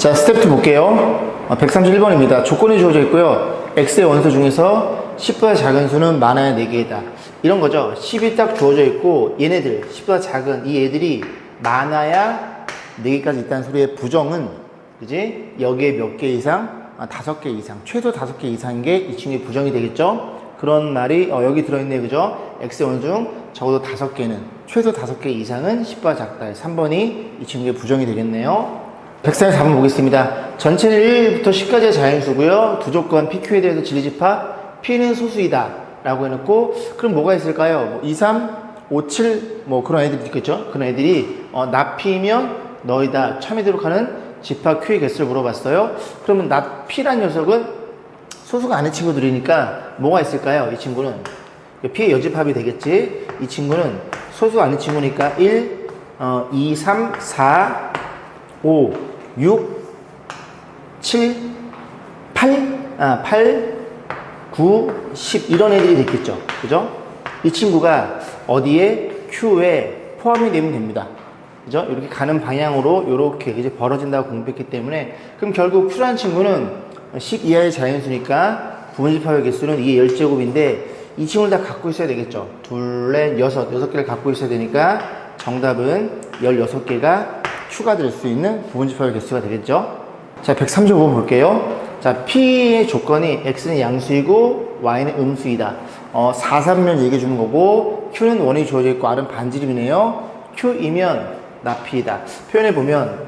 자, 스텝 2 볼게요. 131번입니다. 조건이 주어져 있고요. x의 원소 중에서 10보다 작은 수는 많아야 4개이다. 이런 거죠. 10이 딱 주어져 있고 얘네들 10보다 작은 이 애들이 많아야 4개까지 있다는 소리의 부정은 그지? 여기에 몇 개 이상? 5개 이상. 최소 5개 이상인 게 이 친구의 부정이 되겠죠? 그런 말이 여기 들어있네요. 그죠? x의 원소 중 적어도 5개는 최소 5개 이상은 10보다 작다. 3번이 이 친구의 부정이 되겠네요. 144번 보겠습니다. 전체는 1부터 10까지의 자연수고요. 두 조건 PQ에 대해서 진리집합 P는 소수이다 라고 해놓고 그럼 뭐가 있을까요? 2, 3, 5, 7 뭐 그런 애들이 있겠죠? 그런 애들이 나 P면 너희다 참이도록 하는 집합 Q의 개수를 물어봤어요. 그러면 나 P란 녀석은 소수가 아닌 친구들이니까 뭐가 있을까요? 이 친구는 P의 여집합이 되겠지. 이 친구는 소수가 아닌 친구니까 1, 2, 3, 4, 5, 6, 7, 8, 9, 10 이런 애들이 됐겠죠. 그죠? 이 친구가 어디에 Q에 포함이 되면 됩니다. 그죠? 이렇게 가는 방향으로 이렇게 이제 벌어진다고 공부했기 때문에 그럼 결국 Q라는 친구는 10 이하의 자연수니까 부분집합의 개수는 이게 10제곱인데 이 친구를 다 갖고 있어야 되겠죠. 둘, 넷, 여섯 6개를 갖고 있어야 되니까 정답은 16개가 추가될 수 있는 부분집합의 개수가 되겠죠. 자, 135번 볼게요. 자, P의 조건이 X는 양수이고 Y는 음수이다. 4, 3면 얘기해 주는 거고 Q는 원이 주어져 있고 R은 반지름이네요. Q이면 나 P이다. 표현해 보면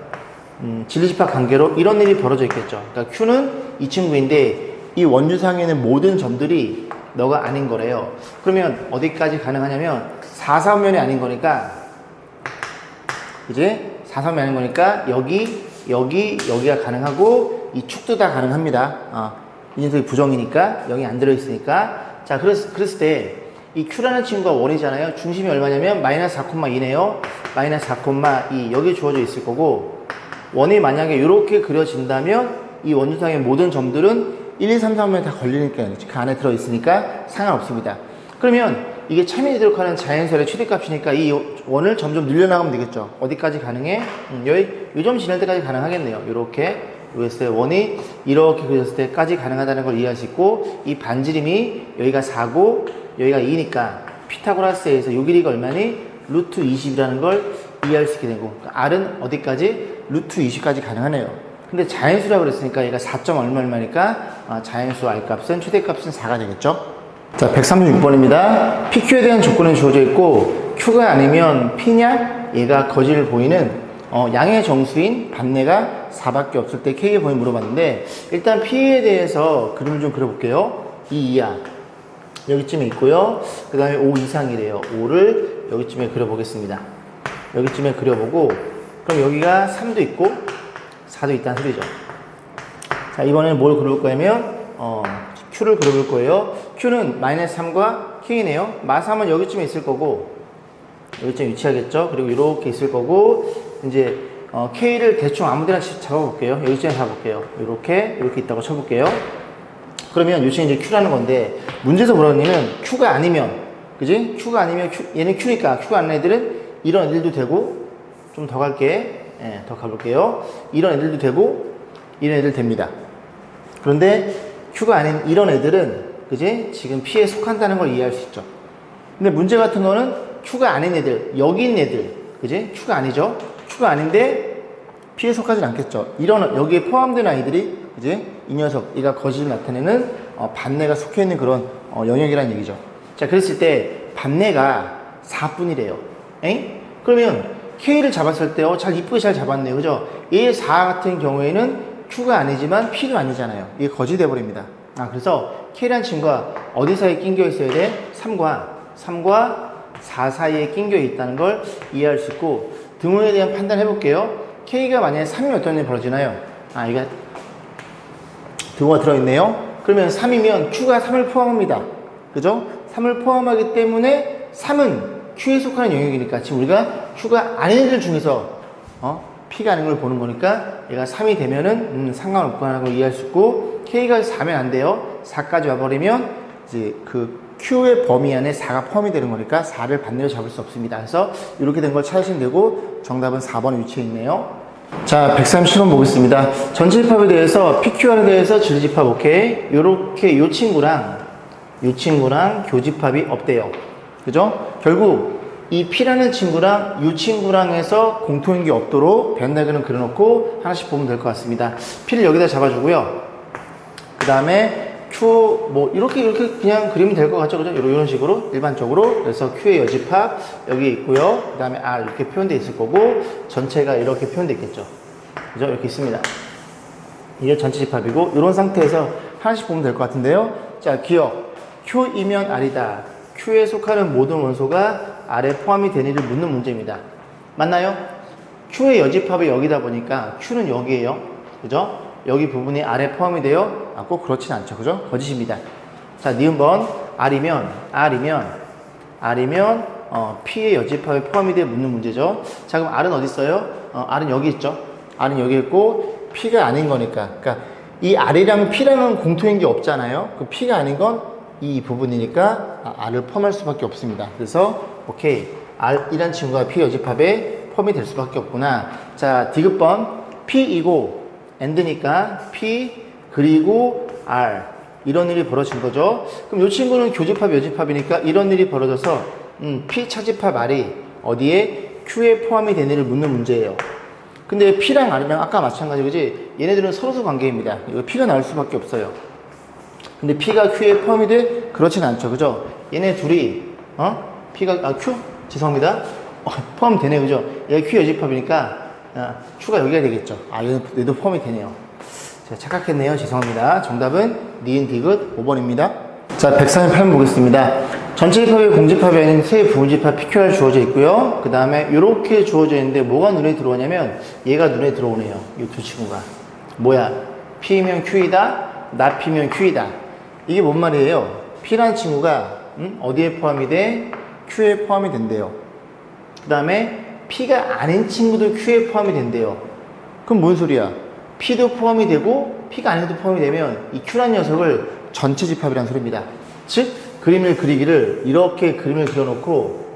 진리집합 관계로 이런 일이 벌어져 있겠죠. 그러니까 Q는 이 친구인데 이 원주상에 있는 모든 점들이 너가 아닌 거래요. 그러면 어디까지 가능하냐면 4, 3면이 아닌 거니까 이제 4, 3면이 아닌 거니까 여기가 가능하고 이 축도 다 가능합니다. 이 녀석이 부정이니까 여기 안 들어있으니까 자 그랬을 때 이 Q라는 친구가 원이잖아요. 중심이 얼마냐면 마이너스 4,2네요. 마이너스 4,2 여기 주어져 있을 거고 원이 만약에 이렇게 그려진다면 이 원주상의 모든 점들은 1, 2, 3, 4면 다 걸리니까 그 안에 들어있으니까 상관없습니다. 그러면 이게 참이되도록 하는 자연수의 최대값이니까 이 원을 점점 늘려나가면 되겠죠. 어디까지 가능해? 이 점 지날 때까지 가능하겠네요. 이렇게 요에서의 원이 이렇게 그렸을 때까지 가능하다는 걸 이해할 수 있고 이 반지름이 여기가 4고 여기가 2니까 피타고라스에서 요 길이가 얼마니? 루트 20이라는 걸 이해할 수 있게 되고 그러니까 R은 어디까지? 루트 20까지 가능하네요. 근데 자연수라고 그랬으니까 얘가 4점 얼마니까 자연수 R값은 최대값은 4가 되겠죠. 자, 136번입니다. PQ에 대한 조건이 주어져 있고 Q가 아니면 P냐? 얘가 거지를 보이는 양의 정수인 반내가 4밖에 없을 때 K의 범위 물어봤는데 일단 P에 대해서 그림을 좀 그려볼게요. 2 이하 여기쯤에 있고요. 그 다음에 5 이상이래요. 5를 여기쯤에 그려보겠습니다. 여기쯤에 그려보고 그럼 여기가 3도 있고 4도 있다는 소리죠. 자, 이번에는 뭘 그려볼 거냐면 Q를 그려볼 거예요. Q는 마이너스 3과 K네요. 마3은 여기쯤에 있을 거고 여기쯤에 위치하겠죠. 그리고 이렇게 있을 거고 이제 K를 대충 아무데나 잡아볼게요. 여기쯤에 잡아볼게요. 이렇게 있다고 쳐볼게요. 그러면 요즘 이제 Q라는 건데 문제에서 뭐라는 얘는 Q가 아니면 그지? Q가 아니면 얘는 Q니까 Q가 아닌 애들은 이런 애들도 되고 좀 더 갈게. 더 가볼게요. 이런 애들도 되고 이런 애들 됩니다. 그런데 Q가 아닌 이런 애들은 그지? 지금 P에 속한다는 걸 이해할 수 있죠. 근데 문제 같은 거는 Q가 아닌 애들, 여기 있는 애들, 그지? Q가 아니죠? Q가 아닌데 P에 속하진 않겠죠. 이런 여기에 포함된 아이들이 그지? 이 녀석, 얘가 거짓을 나타내는 반내가 속해 있는 그런 영역이라는 얘기죠. 자, 그랬을 때 반내가 4뿐이래요. 엥? 그러면 K를 잡았을 때 잘 이쁘게 잘 잡았네요. 그죠? 얘 4 같은 경우에는 Q가 아니지만 P도 아니잖아요. 이게 거짓이 돼버립니다. 그래서 K라는 친구가 어디 사이에 낑겨 있어야 돼? 3과 4 사이에 낑겨 있다는 걸 이해할 수 있고 등호에 대한 판단을 해볼게요. K가 만약에 3이면 어떤 일이 벌어지나요? 이게 등호가 들어있네요. 그러면 3이면 Q가 3을 포함합니다. 그죠? 3을 포함하기 때문에 3은 Q에 속하는 영역이니까 지금 우리가 Q가 아닌 애들 중에서 P가 아닌 걸 보는 거니까 얘가 3이 되면은 상관없다는 걸 이해할 수 있고 K가 4면 안 돼요. 4까지 와버리면 이제 그 Q의 범위 안에 4가 포함이 되는 거니까 4를 반대로 잡을 수 없습니다. 그래서 이렇게 된 걸 찾으시면 되고 정답은 4번에 위치해 있네요. 자, 137번 보겠습니다. 전체 집합에 대해서 PQR에 대해서 질집합 오케이. 요렇게 요 친구랑 교집합이 없대요. 그죠? 결국 이 P라는 친구랑 이 친구랑 해서 공통인 게 없도록 변나그는 그려놓고 하나씩 보면 될 것 같습니다. P를 여기다 잡아주고요. 그 다음에 Q 뭐 이렇게 그냥 그리면 될 것 같죠? 그죠? 이런 식으로 일반적으로. 그래서 Q의 여집합 여기 있고요. 그 다음에 R 이렇게 표현되어 있을 거고 전체가 이렇게 표현되어 있겠죠. 그죠? 이렇게 있습니다. 이게 전체 집합이고 이런 상태에서 하나씩 보면 될 것 같은데요. 자, 기억. Q이면 R이다. Q에 속하는 모든 원소가 R에 포함이 되니를 묻는 문제입니다. 맞나요? Q의 여집합이 여기다 보니까 Q는 여기에요. 그죠? 여기 부분이 R에 포함이 돼요? 아, 꼭 그렇진 않죠. 그죠? 거짓입니다. 자, 니은번 R이면 P의 여집합에 포함이 돼 묻는 문제죠. 자, 그럼 R은 어디 있어요? R은 여기 있죠. R은 여기 있고 P가 아닌 거니까. 그러니까 이 R이랑 P랑은 공통인 게 없잖아요. 그 P가 아닌 건 이 부분이니까 R을 포함할 수밖에 없습니다. 그래서 오케이. R이란 친구가 P 여집합에 포함이 될 수밖에 없구나. 자, 디귿번 P이고 AND니까 P 그리고 R 이런 일이 벌어진 거죠. 그럼 이 친구는 교집합 여집합이니까 이런 일이 벌어져서 P 차집합 R이 어디에 Q에 포함이 되는 일을 묻는 문제예요. 근데 P랑 R이랑 아까 마찬가지지 얘네들은 서로서 관계입니다. 이거 P가 나올 수밖에 없어요. 근데 P가 Q에 포함이 돼? 그렇진 않죠. 그죠? 얘네 둘이 P가 Q? 죄송합니다. 포함되네. 그죠? 얘가 Q 여집합이니까 Q가 여기가 되겠죠. 얘도 포함이 되네요. 제가 착각했네요. 죄송합니다. 정답은 니은 디귿 5번입니다. 자, 138번 보겠습니다. 전체 집합의 공집합에는 세 부분집합 PQR 주어져 있고요. 그 다음에 이렇게 주어져 있는데 뭐가 눈에 들어오냐면 얘가 눈에 들어오네요. 이 두 친구가. 뭐야? P면 Q이다. 나 P면 Q이다. 이게 뭔 말이에요? P라는 친구가 어디에 포함이 돼? Q에 포함이 된대요. 그 다음에 P가 아닌 친구도 Q에 포함이 된대요. 그럼 뭔 소리야? P도 포함이 되고 P가 아닌 것도 포함이 되면 이 Q라는 녀석을 전체 집합이라는 소리입니다. 즉 그림을 그리기를 이렇게 그림을 그려놓고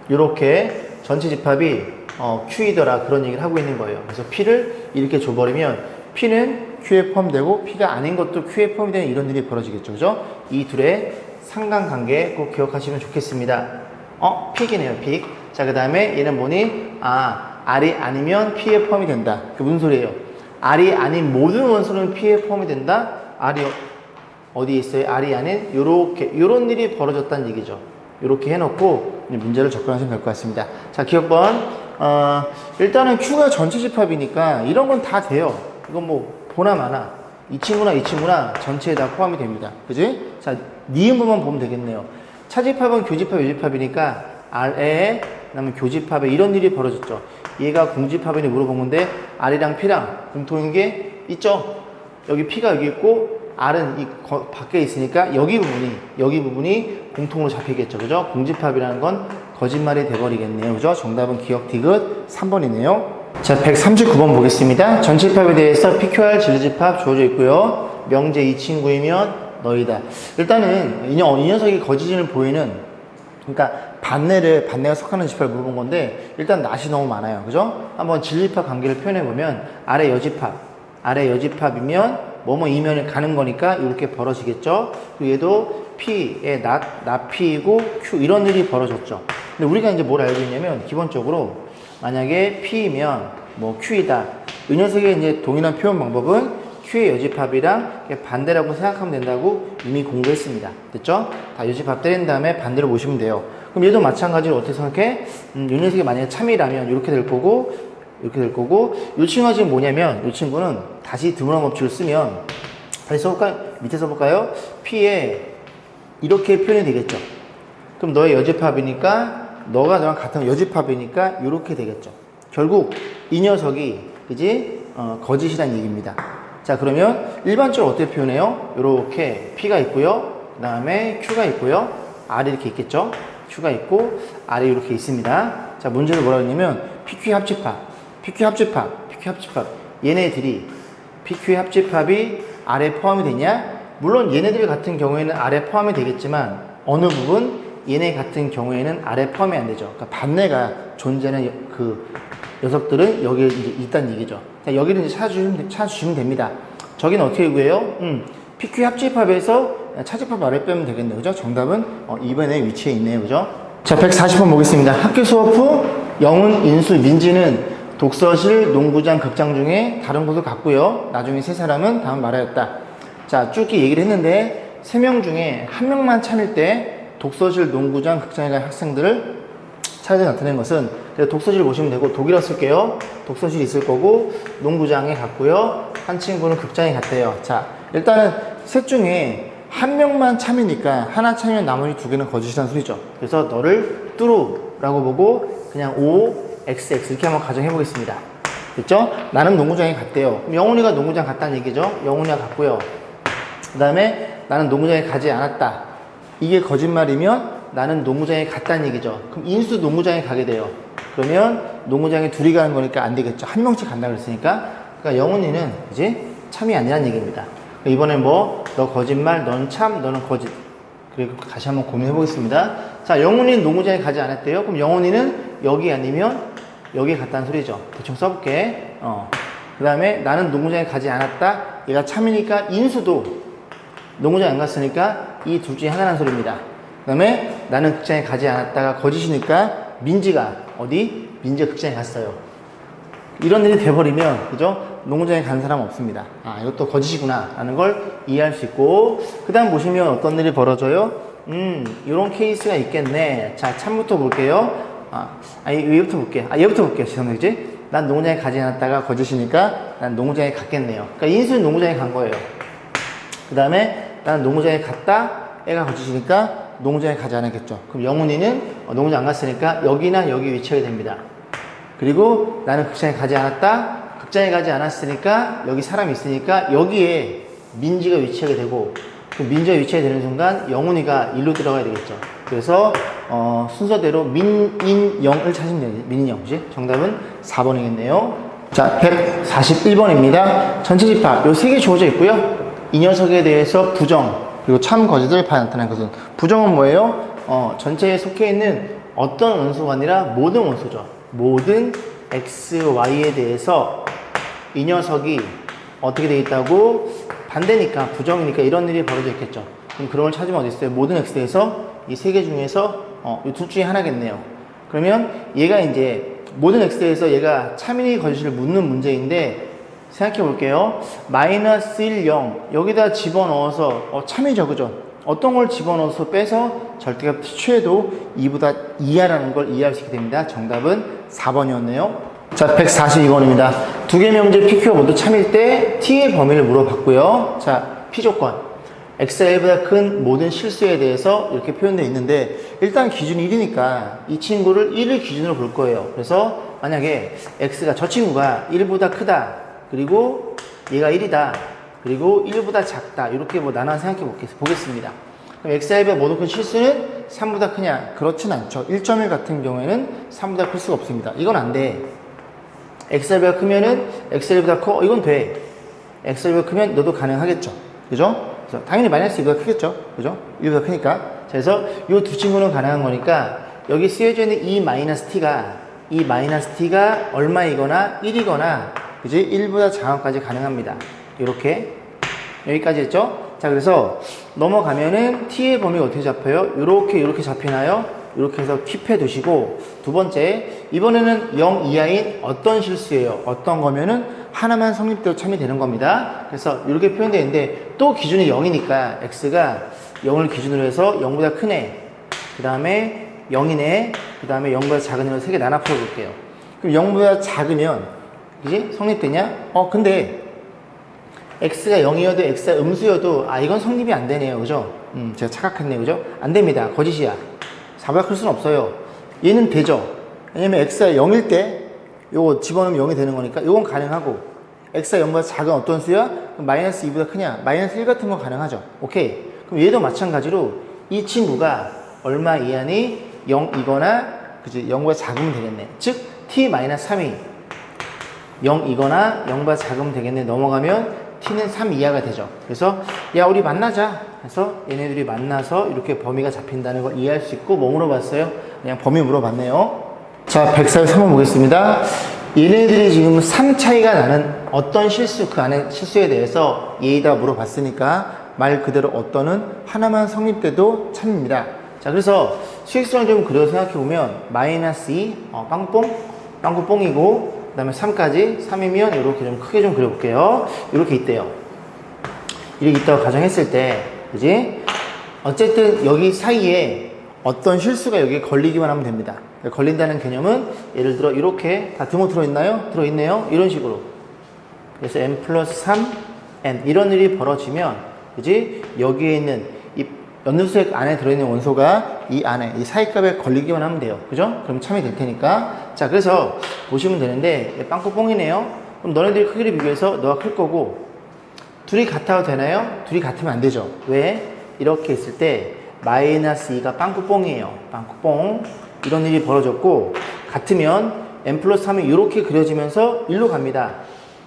이렇게 전체 집합이 Q이더라 그런 얘기를 하고 있는 거예요. 그래서 P를 이렇게 줘버리면 P는 Q에 포함되고 P가 아닌 것도 Q에 포함이 되는 이런 일이 벌어지겠죠. 그죠? 이 둘의 상관관계 꼭 기억하시면 좋겠습니다. 픽이네요. 픽. 자, 그 다음에 얘는 뭐니? R이 아니면 P에 포함이 된다. 그게 무슨 소리예요? R이 아닌 모든 원소는 P에 포함이 된다? R이 어디에 있어요? R이 아닌 요런 일이 벌어졌다는 얘기죠. 요렇게 해놓고 문제를 접근하시면 될 것 같습니다. 자, 기억번. 일단은 Q가 전체 집합이니까 이런 건 다 돼요. 이건 뭐 보나 마나 이 친구나 전체에 다 포함이 됩니다. 그지? 자, 니은부만 보면 되겠네요. 차집합은 교집합, 요집합이니까 R에 그다음에 교집합에 이런 일이 벌어졌죠. 얘가 공집합이니 물어본 건데 R이랑 P랑 공통인 게 있죠. 여기 P가 여기 있고 R은 밖에 있으니까 여기 부분이 공통으로 잡히겠죠. 그죠? 공집합이라는 건 거짓말이 돼버리겠네요. 그죠? 정답은 기억 디귿 3번이네요. 자, 139번 보겠습니다. 전집합에 대해서 PQR 진리집합 주어져 있고요. 명제 이 친구이면 너희다. 일단은 이 녀석이 거짓을 보이는, 그러니까 반내가 속하는 집합을 물어본 건데 일단 낫이 너무 많아요. 그죠? 한번 진리집합 관계를 표현해 보면 아래 여집합이면 뭐뭐 이면을 가는 거니까 이렇게 벌어지겠죠. 그리고 얘도 P의 나 P이고 Q 이런 일이 벌어졌죠. 근데 우리가 이제 뭘 알고 있냐면 기본적으로 만약에 P이면 뭐 Q이다. 이 녀석의 이제 동일한 표현 방법은 Q의 여집합이랑 반대라고 생각하면 된다고 이미 공부했습니다. 됐죠? 다 여집합 때린 다음에 반대로 보시면 돼요. 그럼 얘도 마찬가지로 어떻게 생각해? 이 녀석이 만약에 참이라면 이렇게 될 거고 이 친구가 지금 뭐냐면 이 친구는 다시 드문화 법칙을 쓰면 다시 써볼까요? 밑에 써볼까요? P에 이렇게 표현이 되겠죠. 그럼 너의 여집합이니까 너가 너랑 같은 여집합이니까 이렇게 되겠죠. 결국 이 녀석이 그지? 거짓이란 얘기입니다. 자, 그러면 일반적으로 어떻게 표현해요? 이렇게 P가 있고요. 그 다음에 Q가 있고요. R이 이렇게 있겠죠. Q가 있고 R이 이렇게 있습니다. 자, 문제를 뭐라고 했냐면 PQ 합집합 얘네들이 PQ의 합집합이 R에 포함이 되냐? 물론 얘네들 같은 경우에는 R에 포함이 되겠지만 어느 부분 얘네 같은 경우에는 R에 포함이 안 되죠. 그러니까 반내가 존재하는 그 녀석들은 여기에 이제 있다는 얘기죠. 자, 여기를 이제 찾아주시면 됩니다. 저기는 어떻게 구해요? PQ 합집합에서 차집합 아래 빼면 되겠네요. 그죠? 정답은 2번에 위치해 있네요. 그죠? 자, 140번 보겠습니다. 학교 수업 후 영훈, 인수, 민지는 독서실, 농구장, 극장 중에 다른 곳을 갔고요. 나중에 세 사람은 다음 말하였다. 자, 쭉 이렇게 얘기를 했는데 3명 중에 1명만 참일 때 독서실, 농구장, 극장에 간 학생들을 차례대로 나타낸 것은, 독서실 보시면 되고 독일어 쓸게요. 독서실 있을 거고 농구장에 갔고요. 한 친구는 극장에 갔대요. 자, 일단은 셋 중에 1명만 참이니까 하나 참이면 나머지 2개는 거짓이라는 소리죠. 그래서 너를 뚜루라고 보고 그냥 O, X, X 이렇게 한번 가정해 보겠습니다. 됐죠? 나는 농구장에 갔대요. 그럼 영훈이가 농구장 갔다는 얘기죠. 영훈이가 갔고요. 그 다음에 나는 농구장에 가지 않았다. 이게 거짓말이면 나는 농구장에 갔다는 얘기죠. 그럼 인수 농구장에 가게 돼요. 그러면 농구장에 둘이 가는 거니까 안 되겠죠. 한 명씩 간다 그랬으니까. 그러니까 영훈이는 이제 참이 아니라는 얘기입니다. 이번엔 뭐, 너 거짓말, 넌 참, 너는 거짓. 그리고 다시 한번 고민해 보겠습니다. 자, 영훈이는 농구장에 가지 않았대요. 그럼 영훈이는 여기 아니면 여기에 갔다는 소리죠. 대충 써볼게. 그 다음에 나는 농구장에 가지 않았다. 얘가 참이니까 인수도 농구장에 안 갔으니까 이 둘 중에 하나라는 소리입니다. 그 다음에 나는 극장에 가지 않았다가 거짓이니까 민지가 어디? 민지가 극장에 갔어요. 이런 일이 돼버리면, 그죠? 농구장에 간 사람 없습니다. 아, 이것도 거짓이구나 라는 걸 이해할 수 있고, 그 다음 보시면 어떤 일이 벌어져요? 이런 케이스가 있겠네. 자, 참부터 볼게요. 얘부터 볼게요. 얘부터 볼게요. 죄송해요. 난 농구장에 가지 않았다가 거짓이니까 난 농구장에 갔겠네요. 그러니까 인수는 농구장에 간 거예요. 그 다음에 나는 농구장에 갔다, 애가 거짓이니까 농구장에 가지 않았겠죠. 그럼 영훈이는 농구장 안 갔으니까 여기나 여기 위치하게 됩니다. 그리고 나는 극장에 가지 않았다, 극장에 가지 않았으니까 여기 사람이 있으니까 여기에 민지가 위치하게 되고, 그 민지가 위치하게 되는 순간 영훈이가 일로 들어가야 되겠죠. 그래서 순서대로 민인영을 찾으면 돼요. 민인영. 그치? 정답은 4번이겠네요. 자, 141번입니다. 전체 집합 요 3개 주어져 있고요. 이 녀석에 대해서 부정 그리고 참 거짓을 나타낸 것은, 부정은 뭐예요? 전체에 속해 있는 어떤 원소가 아니라 모든 원소죠. 모든 X, Y에 대해서 이 녀석이 어떻게 되어 있다고, 반대니까 부정이니까 이런 일이 벌어져 있겠죠. 그럼 그런 걸 찾으면 어디 있어요? 모든 X에 대해서 이 3개 중에서 이 둘 중에 하나겠네요. 그러면 얘가 이제 모든 X에 대해서 얘가 참이니 거짓을 묻는 문제인데, 생각해 볼게요. 마이너스 1, 0 여기다 집어넣어서 참이죠. 그죠? 어떤 걸 집어넣어서 빼서 절대값 취해도 2보다 이하라는 걸 이해할 수 있게 됩니다. 정답은 4번이었네요. 자, 142번입니다. 두 개 명제 PQ가 모두 참일 때 T의 범위를 물어봤고요. 자, P조건. X가 1보다 큰 모든 실수에 대해서 이렇게 표현되어 있는데, 일단 기준이 1이니까 이 친구를 1을 기준으로 볼 거예요. 그래서 만약에 X가, 저 친구가 1보다 크다, 그리고 얘가 1이다, 그리고 1보다 작다, 이렇게 뭐 나눠 생각해 보겠습니다. 그럼 X가 1보다 모두 큰 실수는 3보다 크냐? 그렇진 않죠. 1.1 같은 경우에는 3보다 클 수가 없습니다. 이건 안 돼. X가 1보다 크면은 X가 1보다 커? 이건 돼. X가 1보다 크면 너도 가능하겠죠. 그죠? 그래서 당연히 마이너스 2보다 크겠죠. 그죠? 1보다 크니까. 자, 그래서 이 두 친구는 가능한 거니까, 여기 쓰여져 있는 이 마이너스 t가 얼마이거나 1이거나, 그지? 1보다 작은까지 가능합니다. 이렇게. 여기까지 했죠? 자, 그래서 넘어가면은 t의 범위가 어떻게 잡혀요? 이렇게 잡히나요? 이렇게 해서 킵해 두시고, 두 번째, 이번에는 0 이하인 어떤 실수예요? 어떤 거면은 하나만 성립되고 참이 되는 겁니다. 그래서 이렇게 표현되어 있는데, 또 기준이 0이니까 x가 0을 기준으로 해서 0보다 큰 애, 그 다음에 0이네, 그 다음에 0보다 작은 애로 3개 나눠 풀어볼게요. 그럼 0보다 작으면, 그지? 성립되냐? 근데 x가 0이어도 x가 음수여도 이건 성립이 안 되네요. 그죠? 제가 착각했네요. 그죠? 안 됩니다. 거짓이야. 4보다 클 수는 없어요. 얘는 되죠. 왜냐면 x가 0일 때 요거 집어넣으면 0이 되는 거니까 요건 가능하고, x가 0보다 작은 어떤 수야? 그럼 마이너스 2보다 크냐? 마이너스 1 같은 건 가능하죠. 오케이. 그럼 얘도 마찬가지로 이 친구가 얼마 이하니? 0이거나, 그지? 0보다 작으면 되겠네. 즉 t-3이 0이거나 0보다 작으면 되겠네. 넘어가면 t는 3 이하가 되죠. 그래서 야, 우리 만나자 해서 얘네들이 만나서 이렇게 범위가 잡힌다는 걸 이해할 수 있고, 뭐 물어봤어요? 그냥 범위 물어봤네요. 자, 143번 보겠습니다. 얘네들이 지금 3 차이가 나는 어떤 실수, 그 안에 실수에 대해서 예의다 물어봤으니까 말 그대로 어떤은 하나만 성립돼도 참입니다. 자, 그래서 수익수랑 좀 그려서 생각해보면 마이너스 2, 빵꾸뽕이고 그 다음에 3까지 3이면 이렇게 좀 크게 좀 그려볼게요. 이렇게 있대요. 이렇게 있다고 가정했을 때, 그지? 어쨌든 여기 사이에 어떤 실수가 여기에 걸리기만 하면 됩니다. 걸린다는 개념은 예를 들어 이렇게 다 등호 들어있나요? 들어있네요. 이런 식으로. 그래서 n 플러스 3, n 이런 일이 벌어지면, 그지? 여기에 있는 이 연두색 안에 들어있는 원소가 이 안에 이 사이값에 걸리기만 하면 돼요. 그죠? 그럼 참이 될 테니까. 자, 그래서 보시면 되는데 빵꾸뽕이네요. 그럼 너네들이 크기를 비교해서 너가 클 거고 둘이 같아도 되나요? 둘이 같으면 안 되죠. 왜? 이렇게 있을 때 마이너스 2가 빵꾸뽕이에요. 빵꾸뽕. 이런 일이 벌어졌고 같으면 n 플러스 3이 이렇게 그려지면서 1로 갑니다.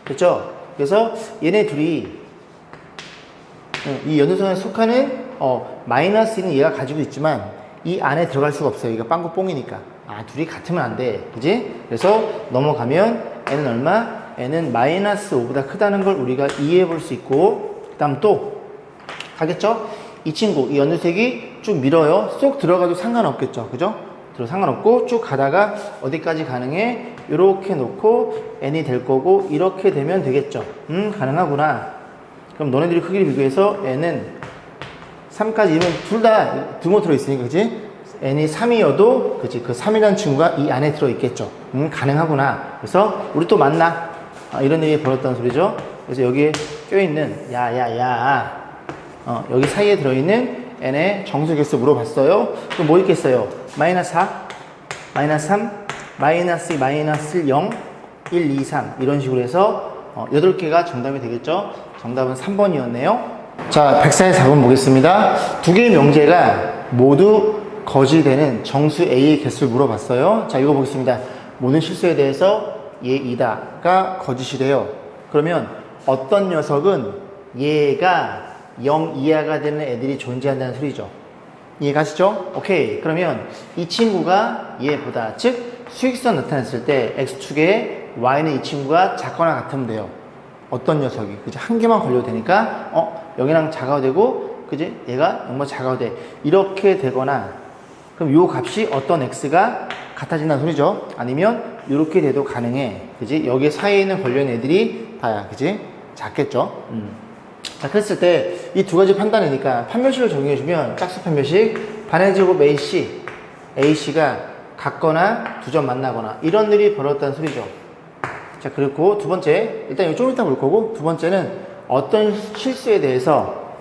됐죠? 그래서 얘네 둘이 이 연두선에 속하는 마이너스는 얘가 가지고 있지만 이 안에 들어갈 수가 없어요. 이거 빵꾸뽕이니까. 아, 둘이 같으면 안 돼. 그지? 그래서 넘어가면 n은 얼마? n은 마이너스 5보다 크다는 걸 우리가 이해해 볼 수 있고 그 다음 또 가겠죠? 이 친구, 이 연두색이 쭉 밀어요. 쏙 들어가도 상관없겠죠. 그죠? 상관없고 쭉 가다가 어디까지 가능해? 이렇게 놓고 n이 될 거고 이렇게 되면 되겠죠. 가능하구나. 그럼 너네들이 크기를 비교해서 n은 3까지 이면 둘 다 등호 들어있으니까, 그지? n이 3이어도, 그지? 그 3이라는 친구가 이 안에 들어있겠죠. 가능하구나. 그래서 우리 또 만나. 이런 일이 벌었다는 소리죠. 그래서 여기에 껴있는, 여기 사이에 들어있는 n의 정수 개수 물어봤어요. 그럼 뭐 있겠어요? 마이너스 4, 마이너스 3, 마이너스 2, 마이너스 0, 1, 2, 3 이런 식으로 해서 8개가 정답이 되겠죠. 정답은 3번이었네요. 자, 104의 4번 보겠습니다. 두 개의 명제가 모두 거지되는 정수 A의 개수를 물어봤어요. 자, 이거 보겠습니다. 모든 실수에 대해서 얘이다가 거짓이래요. 그러면 어떤 녀석은 얘가 0 이하가 되는 애들이 존재한다는 소리죠. 이해가시죠? 오케이. 그러면 이 친구가 얘보다, 즉 수익수가 나타났을 때 x축에 y는 이 친구가 작거나 같으면 돼요. 어떤 녀석이, 그지? 한 개만 걸려도 되니까 여기랑 작아도 되고, 그지? 얘가 0보다 작아도 돼. 이렇게 되거나, 그럼 요 값이 어떤 x가 같아진다는 소리죠. 아니면 이렇게 돼도 가능해. 그지? 여기 사이에 있는 걸려있는 애들이 다야. 그지? 작겠죠? 자, 그랬을 때 이 두 가지 판단이니까 판별식을 적용해주면 짝수 판별식 반의 제곱 AC가 같거나 두 점 만나거나 이런 일이 벌어졌다는 소리죠. 자, 그리고 두 번째, 일단 이거 좀 이따 볼 거고, 두 번째는 어떤 실수에 대해서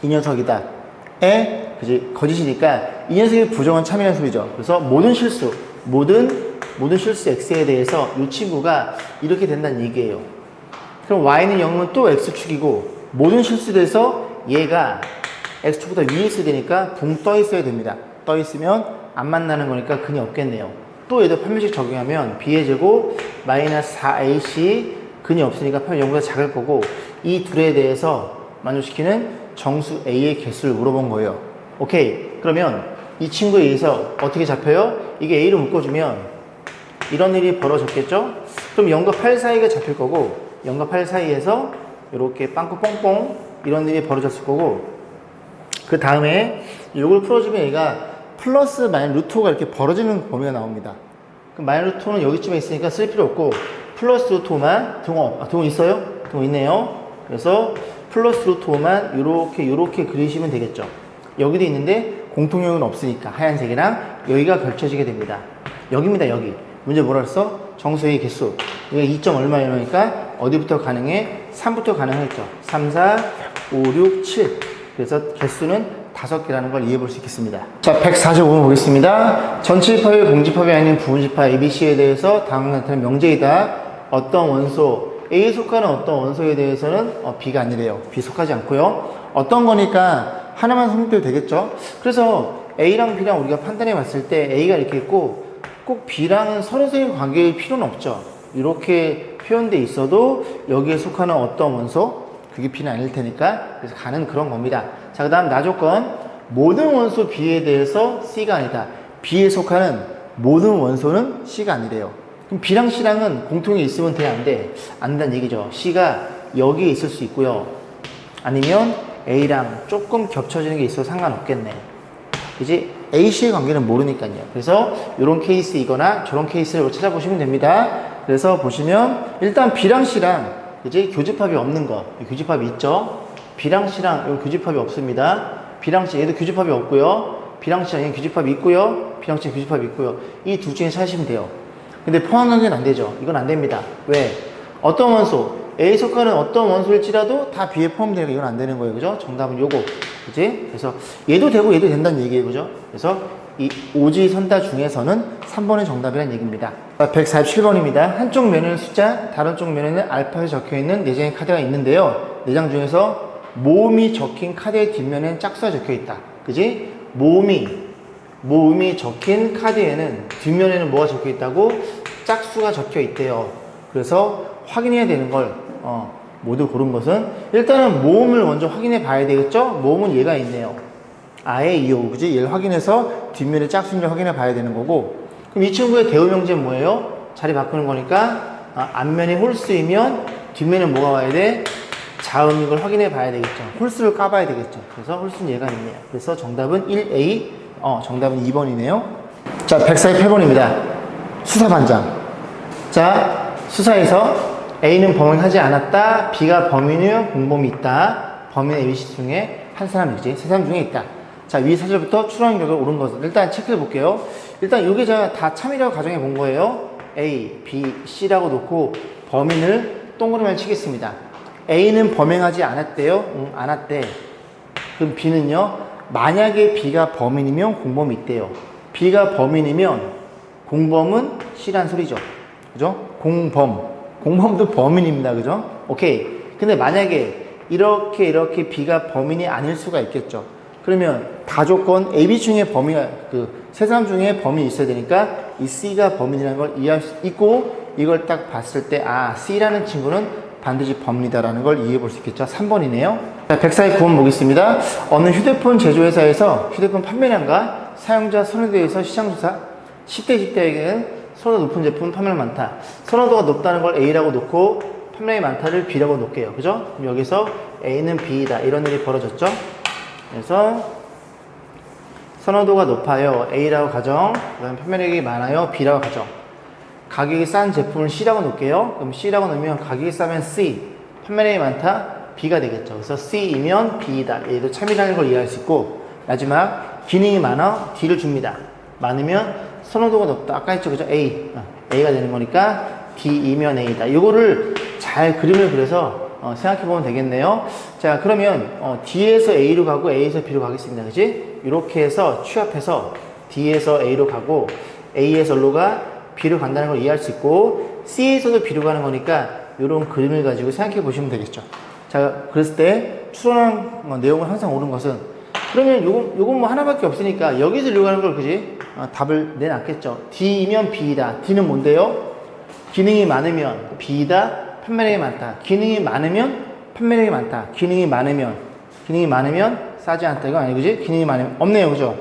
이 녀석이다 그지? 거짓이니까 이 녀석의 부정은 참이라는 소리죠. 그래서 모든 실수 x에 대해서 이 친구가 이렇게 된다는 얘기예요. 그럼 y는 0은 또 x축이고 모든 실수에 대해서 얘가 x축보다 위에 있어야 되니까 붕 떠 있어야 됩니다. 떠 있으면 안 만나는 거니까 근이 없겠네요. 또 얘도 판별식 적용하면 b의 제곱 마이너스 4ac 근이 없으니까 판별 0보다 작을 거고 이 둘에 대해서 만족시키는 정수 a의 개수를 물어본 거예요. 오케이. 그러면 이 친구에 의해서 어떻게 잡혀요? 이게 a로 묶어주면 이런 일이 벌어졌겠죠? 그럼 0과 8 사이가 잡힐 거고 0과 8 사이에서 이렇게 빵꾸 뽕뽕 이런 일이 벌어졌을 거고 그 다음에 이걸 풀어주면 얘가 플러스 마이너스 루트 5가 이렇게 벌어지는 범위가 나옵니다. 그럼 마이너스 루트 5는 여기쯤에 있으니까 쓸 필요 없고 플러스 루트 5만 등호 있어요? 등호 있네요. 그래서 플러스 루트 5만 요렇게 그리시면 되겠죠. 여기도 있는데 공통점은 없으니까 하얀색이랑 여기가 걸쳐지게 됩니다. 여기입니다. 여기 문제 뭐라 그랬어? 정수의 개수 여기가 2점 얼마니까 어디부터 가능해? 3부터 가능했죠. 3, 4, 5, 6, 7 그래서 개수는 5개라는 걸 이해해 볼 수 있겠습니다. 자, 145번 보겠습니다. 전치집합의 공집합이 아닌 부분집합 ABC에 대해서 다음과 같은 명제이다. 어떤 원소 A에 속하는 어떤 원소에 대해서는 B가 아니래요. B 속하지 않고요. 어떤 거니까 하나만 성립돼도 되겠죠. 그래서 A랑 B랑 우리가 판단해 봤을 때 A가 이렇게 있고 꼭 B랑은 서로서의 관계일 필요는 없죠. 이렇게 표현돼 있어도 여기에 속하는 어떤 원소 그게 B는 아닐 테니까 그래서 가는 그런 겁니다. 자, 그 다음 나조건 모든 원소 B에 대해서 C가 아니다. B에 속하는 모든 원소는 C가 아니래요. 그럼 B랑 C랑은 공통이 있으면 돼, 안 돼? 안 된다는 얘기죠. C가 여기에 있을 수 있고요. 아니면 A랑 조금 겹쳐지는 게 있어도 상관없겠네. 그지? A, C의 관계는 모르니까요. 그래서 이런 케이스이거나 저런 케이스를 찾아보시면 됩니다. 그래서 보시면 일단 B랑 C랑 그지? 교집합이 없는 거. 교집합이 있죠? B랑 C랑 여기 교집합이 없습니다. B랑 C 얘도 교집합이 없고요. B랑 C랑 얘는 교집합이 있고요. B랑 C 교집합이 있고요. 이 둘 중에 찾으시면 돼요. 근데 포함관계는 안 되죠. 이건 안 됩니다. 왜? 어떤 원소? A 속하는 어떤 원소일지라도 다 B에 포함되는 거 이건 안 되는 거예요. 그죠? 정답은 요거. 그지? 그래서 얘도 되고 얘도 된다는 얘기예요. 그죠? 그래서 이 오지선다 중에서는 3번이 정답이라는 얘기입니다. 147번입니다. 한쪽 면에는 숫자, 다른 쪽 면에는 알파에 적혀있는 4장의 카드가 있는데요. 4장 중에서 모음이 적힌 카드의 뒷면에는 짝수가 적혀있다. 그지? 모음이 적힌 카드에는 뒷면에는 뭐가 적혀있다고? 짝수가 적혀있대요. 그래서 확인해야 되는 걸 모두 고른 것은 일단은 모음을 먼저 확인해 봐야 되겠죠? 모음은 얘가 있네요. 아의 이오, 그지? 얘를 확인해서 뒷면에 짝수인지 확인해 봐야 되는 거고. 그럼 이 친구의 대우명제는 뭐예요? 자리 바꾸는 거니까 앞면이 홀수이면 뒷면에 뭐가 와야 돼? 자음인 걸 확인해 봐야 되겠죠. 홀수를 까봐야 되겠죠. 그래서 홀수는 얘가 있네요. 그래서 정답은 1A, 정답은 2번이네요. 자, 148번입니다. 수사반장. 자, 수사에서 A는 범행하지 않았다. B가 범인이며 공범이 있다. 범인 ABC 중에 한 사람이지. 세 사람 중에 있다. 자, 위 사절부터 추론 결과를 옳은 것을 일단 체크해 볼게요. 일단 이게 제가 다 참이라고 가정해 본 거예요. A, B, C라고 놓고 범인을 동그라미를 치겠습니다. A는 범행하지 않았대요. 않았대. 그럼 B는요. 만약에 B가 범인이면 공범이 있대요. B가 범인이면 공범은 C란 소리죠. 그죠? 공범도 범인입니다. 그죠? 오케이. 근데 만약에 이렇게 B가 범인이 아닐 수가 있겠죠. 그러면 다조건 AB 중에 범위가 세 사람 중에 범인이 있어야 되니까 이 C가 범인이라는 걸 이해할 수 있고 이걸 딱 봤을 때 C라는 친구는 반드시 범인이다라는 걸 이해해 볼 수 있겠죠. 3번이네요. 자, 149번 보겠습니다. 어느 휴대폰 제조회사에서 휴대폰 판매량과 사용자 선호도에서 시장조사 10대 20대에게는 선호도 높은 제품 판매량 많다. 선호도가 높다는 걸 A라고 놓고 판매량이 많다를 B라고 놓을게요. 그죠? 그럼 여기서 A는 B이다. 이런 일이 벌어졌죠. 그래서 선호도가 높아요. A라고 가정. 그다음 판매량이 많아요. B라고 가정. 가격이 싼 제품을 C라고 놓을게요. 그럼 C라고 놓으면 가격이 싸면 C. 판매량이 많다. B가 되겠죠. 그래서 C이면 B이다. 얘도 참이라는 걸 이해할 수 있고 마지막 기능이 많아 D를 줍니다. 많으면 선호도가 높다. 아까 했죠. 그죠? A가 되는 거니까 D이면 A다. 이거를 잘 그림을 그려서 생각해 보면 되겠네요. 자, 그러면 D에서 A로 가고 A에서 B로 가겠습니다. 그지? 이렇게 해서 취합해서 D에서 A로 가고 A에서 L로가 B로 간다는 걸 이해할 수 있고 C에서도 B로 가는 거니까 이런 그림을 가지고 생각해 보시면 되겠죠. 자, 그랬을 때 추론한 내용을 항상 옳은 것은 그러면 요건 뭐 하나밖에 없으니까 여기서 이리로 가는 걸 그지? 답을 내놨겠죠. D이면 B이다. D는 뭔데요? 기능이 많으면 B이다. 판매량이 많다. 기능이 많으면 판매량이 많다. 기능이 많으면 싸지 않다. 이거 아니고 그지? 기능이 많으면 없네요. 그죠?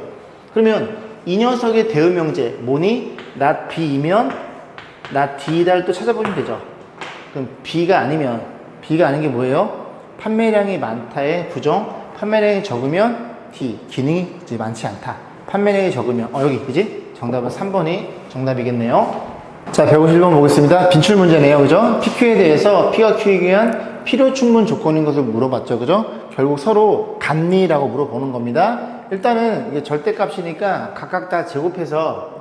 그러면 이 녀석의 대응명제 뭐니? not B이면 not D다를 또 찾아보시면 되죠. 그럼 B가 아닌 게 뭐예요? 판매량이 많다의 부정. 판매량이 적으면 D. 기능이 이제 많지 않다. 판매량이 적으면 여기 그지? 정답은 3번이 정답이겠네요. 자, 151번 보겠습니다. 빈출 문제네요. 그죠? PQ에 대해서 P가 Q에 의한 필요 충분 조건인 것을 물어봤죠. 그죠? 결국 서로 같니라고 물어보는 겁니다. 일단은 이게 절대값이니까 각각 다 제곱해서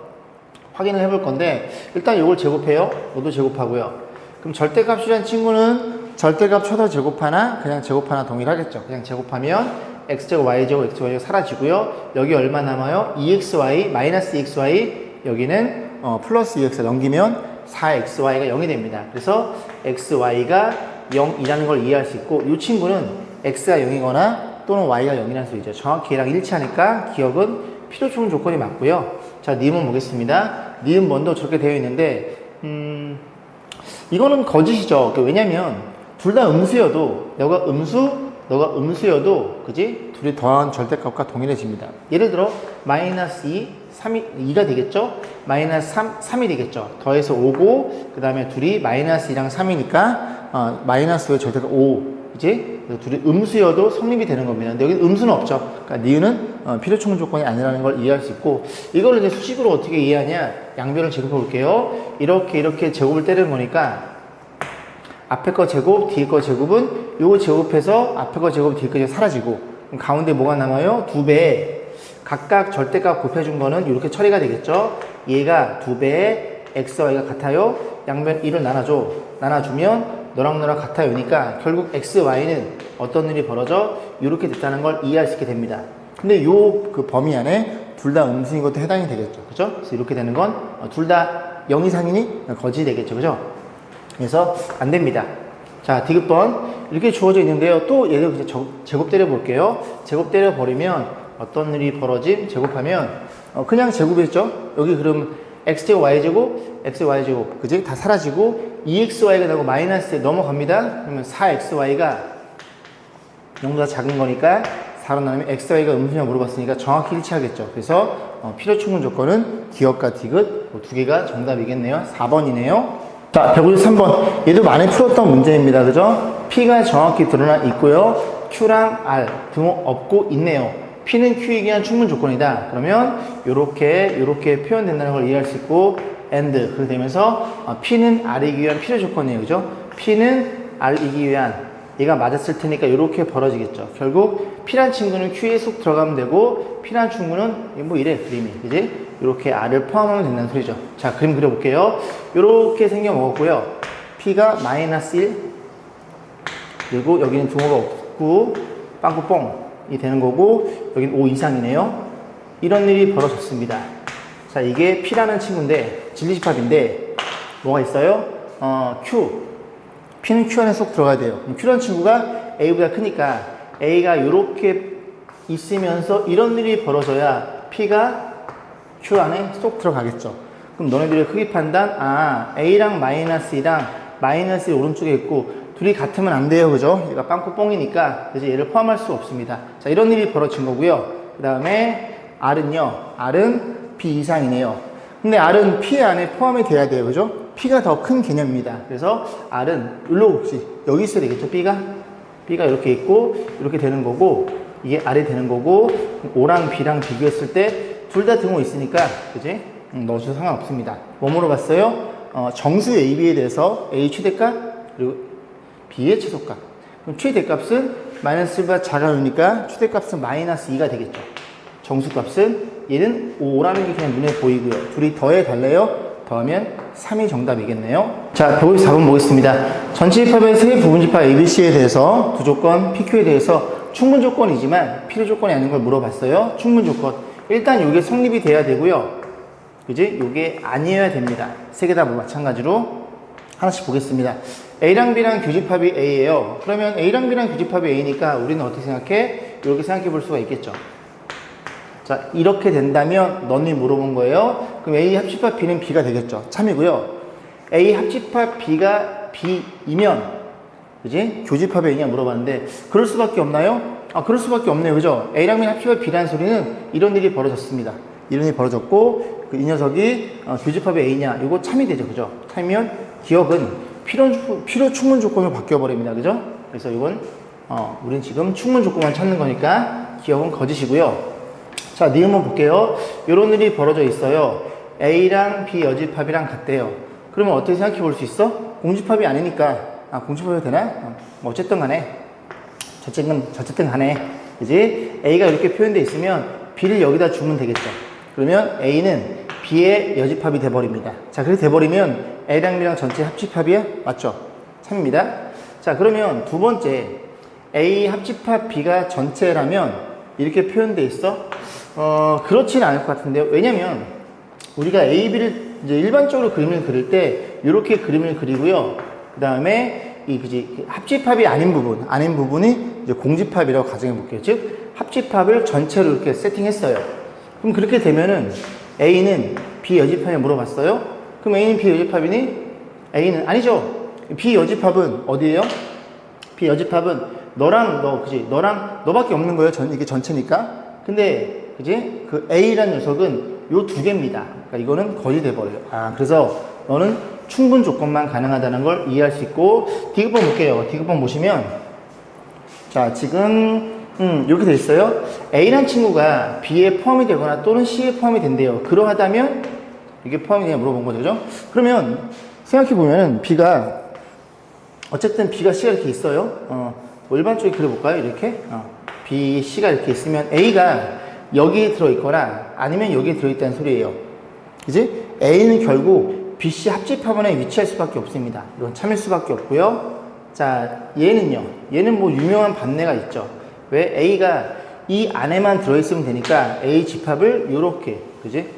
확인을 해볼 건데 일단 이걸 제곱해요. 이것도 제곱하고요. 그럼 절대값이라는 친구는 절대값 쳐서 제곱하나 그냥 제곱하나 동일하겠죠. 그냥 제곱하면 x제곱 y제곱 xy제곱 사라지고요. 여기 얼마 남아요? 2xy 마이너스 2xy 여기는 플러스 2x 넘기면 4xy가 0이 됩니다. 그래서 xy가 0이라는 걸 이해할 수 있고 이 친구는 x가 0이거나 또는 y가 0이라는 소리죠. 정확히 얘랑 일치하니까 기억은 필요 충분 조건이 맞고요. 자, 니은 보겠습니다. 니은 먼저 저렇게 되어 있는데 이거는 거짓이죠. 왜냐면 둘 다 음수여도 너가 음수여도 그지? 둘이 더한 절대값과 동일해집니다. 예를 들어 마이너스 2, 2가 되겠죠? 마이너스 3이 되겠죠? 더해서 5고, 그 다음에 둘이 마이너스 2랑 3이니까, 마이너스의 절대가 5. 그지? 둘이 음수여도 성립이 되는 겁니다. 근데 여기 음수는 없죠. 그러니까 니은은 필요 충분 조건이 아니라는 걸 이해할 수 있고, 이걸 이제 수식으로 어떻게 이해하냐? 양변을 제곱해 볼게요. 이렇게 제곱을 때리는 거니까, 앞에 거 제곱, 뒤에 거 제곱은 요거 제곱해서 앞에 거 제곱, 뒤에 거 제곱 사라지고, 그럼 가운데 뭐가 남아요? 2배. 각각 절대값 곱해준 거는 이렇게 처리가 되겠죠. 얘가 2배, x와 y가 같아요. 양변 1을 나눠주면 너랑 너랑 같아요니까 결국 x, y는 어떤 일이 벌어져? 이렇게 됐다는 걸 이해할 수 있게 됩니다. 근데 요 그 범위 안에 둘 다 음수인 것도 해당이 되겠죠. 그죠? 그래서 이렇게 되는 건 둘 다 0 이상이니 거짓이 되겠죠. 그죠? 그래서 안 됩니다. 자, 디귿번 이렇게 주어져 있는데요. 또 얘를 이제 제곱 때려 볼게요. 제곱 때려 버리면 어떤 일이 벌어짐? 제곱하면 그냥 제곱이죠. 여기 그럼 x제곱 y제곱 x y제곱 그지? 다 사라지고 2xy가 나오고 마이너스에 넘어갑니다. 그러면 4xy가 0보다 작은 거니까 4로 나누면 xy가 음수냐 물어봤으니까 정확히 일치하겠죠. 그래서 필요 충분 조건은 기억과 디귿 두 개가 정답이겠네요. 4번이네요. 자, 153번. 얘도 많이 풀었던 문제입니다. 그죠? P가 정확히 드러나 있고요. Q랑 R 등호 없고 있네요. P는 Q에 의한 충분 조건이다. 그러면 요렇게 표현된다는 걸 이해할 수 있고 and 그렇게 되면서 P는 R이기 위한 필요 조건이에요. 그죠? P는 R이기 위한 얘가 맞았을 테니까 요렇게 벌어지겠죠. 결국 P란 친구는 Q에 쏙 들어가면 되고 P란 친구는 뭐 이래 그림이. 그지? 요렇게 R을 포함하면 된다는 소리죠. 자, 그림 그려볼게요. 요렇게 생겨 먹었고요. P가 마이너스 1 그리고 여기는 등호가 없고 빵꾸뽕이 되는 거고 여기는 5 이상이네요. 이런 일이 벌어졌습니다. 자, 이게 P라는 친구인데 진리집합인데 뭐가 있어요? Q P는 Q 안에 쏙 들어가야 돼요. Q라는 친구가 A보다 크니까 A가 이렇게 있으면서 이런 일이 벌어져야 P가 Q 안에 쏙 들어가겠죠. 그럼 너네들의 크기 판단, A랑 마이너스 2랑 마이너스 1 오른쪽에 있고 둘이 같으면 안 돼요. 그죠? 얘가 빵꾸뽕이니까 그래서 얘를 포함할 수 없습니다. 자, 이런 일이 벌어진 거고요. 그 다음에 R은요. R은 B 이상이네요. 근데 R은 P 안에 포함이 돼야 돼요. 그죠? P가 더 큰 개념입니다. 그래서 R은 일로 혹시 여기 있어야 되겠죠. B가 이렇게 있고 이렇게 되는 거고 이게 R이 되는 거고 O랑 B랑 비교했을 때 둘 다 등호 있으니까 그지? 넣어줘도 상관없습니다. 뭐 물어봤어요? 정수 AB에 대해서 A 최대값 그리고 B의 최소값. 그럼 최대값은 마이너스 1보다 작아지니까 최대값은 마이너스 2가 되겠죠. 정수값은 얘는 5라는 게 그냥 눈에 보이고요. 둘이 더해 달래요. 더하면 3이 정답이겠네요. 자, 154번 보겠습니다. 전체 집합의 세 부분 집합 ABC에 대해서 두 조건, PQ에 대해서 충분 조건이지만 필요 조건이 아닌 걸 물어봤어요. 충분 조건. 일단 이게 성립이 돼야 되고요. 그지? 이게 아니어야 됩니다. 세 개 다 마찬가지로 하나씩 보겠습니다. A랑 B랑 교집합이 A예요. 그러면 A랑 B랑 교집합이 A니까 우리는 어떻게 생각해? 이렇게 생각해 볼 수가 있겠죠. 자, 이렇게 된다면 너네 물어본 거예요. 그럼 A 합집합 B는 B가 되겠죠. 참이고요. A 합집합 B가 B이면 그지? 교집합이 A냐 물어봤는데 그럴 수밖에 없나요? 그럴 수밖에 없네요. 그죠? A랑 B 합집합 B라는 소리는 이런 일이 벌어졌습니다. 이런 일이 벌어졌고 이 녀석이 교집합이 A냐 이거 참이 되죠. 그죠? 참이면 기억은 필요 충분 조건으로 바뀌어버립니다. 그죠? 그래서 이건 우린 지금 충분 조건만 찾는 거니까 기억은 거짓이고요. 자, 니은만 볼게요. 이런 일이 벌어져 있어요. A랑 B 여집합이랑 같대요. 그러면 어떻게 생각해 볼 수 있어? 공집합이 아니니까 공집합이 되나? 뭐 어쨌든 간에 어쨌든 간에 그지? A가 이렇게 표현되어 있으면 B를 여기다 주면 되겠죠. 그러면 A는 B의 여집합이 돼버립니다. 자, 그렇게 돼버리면 A랑 B랑 전체 합집합이야? 맞죠? 3입니다. 자, 그러면 두 번째 A 합집합 B가 전체라면 이렇게 표현되어 있어? 그렇지는 않을 것 같은데요. 왜냐면 우리가 A, B를 이제 일반적으로 그림을 그릴 때 이렇게 그림을 그리고요. 그 다음에 합집합이 아닌 부분이 이제 공집합이라고 가정해 볼게요. 즉, 합집합을 전체로 이렇게 세팅했어요. 그럼 그렇게 되면은 A는 B 여집합이 물어봤어요? 그럼 A는 B 여집합이니? A는 아니죠. B 여집합은 어디예요? B 여집합은 너랑 너, 그지? 너랑 너밖에 없는 거예요. 이게 전체니까. 근데, 그지? 그 A라는 녀석은 요 두 개입니다. 그러니까 이거는 거의 돼버려요. 그래서 너는 충분 조건만 가능하다는 걸 이해할 수 있고, 디귿번 볼게요. 디귿번 보시면, 자, 지금, 이렇게 돼 있어요. A라는 친구가 B에 포함이 되거나 또는 C에 포함이 된대요. 그러하다면, 이게 포함이 되냐 물어본 거죠. 그죠? 그러면, 생각해보면은, B가, 어쨌든 B가 C가 이렇게 있어요. 뭐 일반적으로 그려볼까요? 이렇게. B, C가 이렇게 있으면 A가 여기에 들어있거나 아니면 여기에 들어있다는 소리예요. 그지? A는 결국 B, C 합집합원에 위치할 수밖에 없습니다. 이건 참일 수밖에 없고요. 자, 얘는요. 얘는 뭐 유명한 반례가 있죠. 왜? A가 이 안에만 들어있으면 되니까 A 집합을 요렇게, 그지?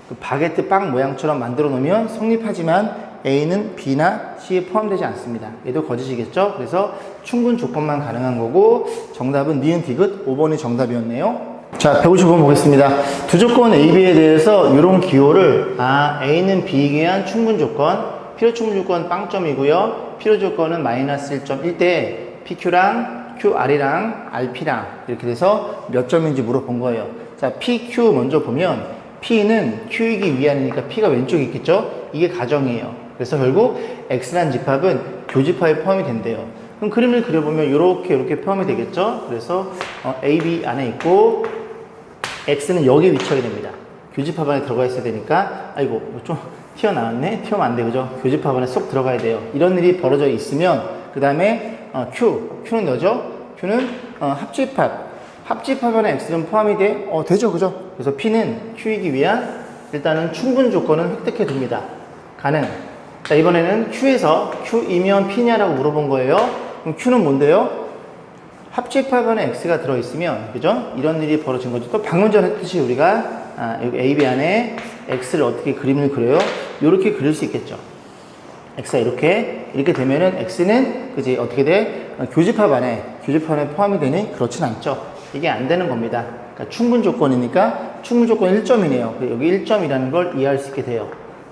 그 바게트 빵 모양처럼 만들어 놓으면 성립하지만 A는 B나 C에 포함되지 않습니다. 얘도 거짓이겠죠? 그래서 충분 조건만 가능한 거고, 정답은 니은 디귿 5번이 정답이었네요. 자, 155번 보겠습니다. 두 조건 A, B에 대해서 이런 기호를, A는 B에 의한 충분 조건, 필요 충분 조건 빵점이고요. 필요 조건은 마이너스 1.1 대 PQ랑 QR이랑 RP랑 이렇게 돼서 몇 점인지 물어본 거예요. 자, PQ 먼저 보면, P는 Q이기 위한이니까 P가 왼쪽에 있겠죠? 이게 가정이에요. 그래서 결국 X라는 집합은 교집합에 포함이 된대요. 그럼 그림을 그려보면 이렇게 포함이 되겠죠? 그래서 AB 안에 있고 X는 여기에 위치하게 됩니다. 교집합 안에 들어가 있어야 되니까, 아이고 좀 튀어나왔네? 튀어나오면 안 돼, 그죠? 교집합 안에 쏙 들어가야 돼요. 이런 일이 벌어져 있으면 그 다음에 Q는 뭐죠? Q는 합집합 안에 X는 포함이 돼? 되죠, 그죠? 그래서 P는 Q이기 위한 일단은 충분 조건은 획득해 둡니다. 가능. 자, 이번에는 Q에서 Q이면 P냐라고 물어본 거예요. 그럼 Q는 뭔데요? 합집합 안에 X가 들어있으면, 그죠? 이런 일이 벌어진 거죠. 또 방금 전에 했듯이 우리가, 여기 AB 안에 X를 어떻게 그림을 그려요? 이렇게 그릴 수 있겠죠. X가 이렇게 되면은 X는, 그지? 어떻게 돼? 교집합 안에 포함이 되니? 그렇진 않죠. 이게 안 되는 겁니다. 그러니까 충분 조건이니까, 충분 조건 1점이네요. 여기 1점이라는 걸 이해할 수 있게 돼요.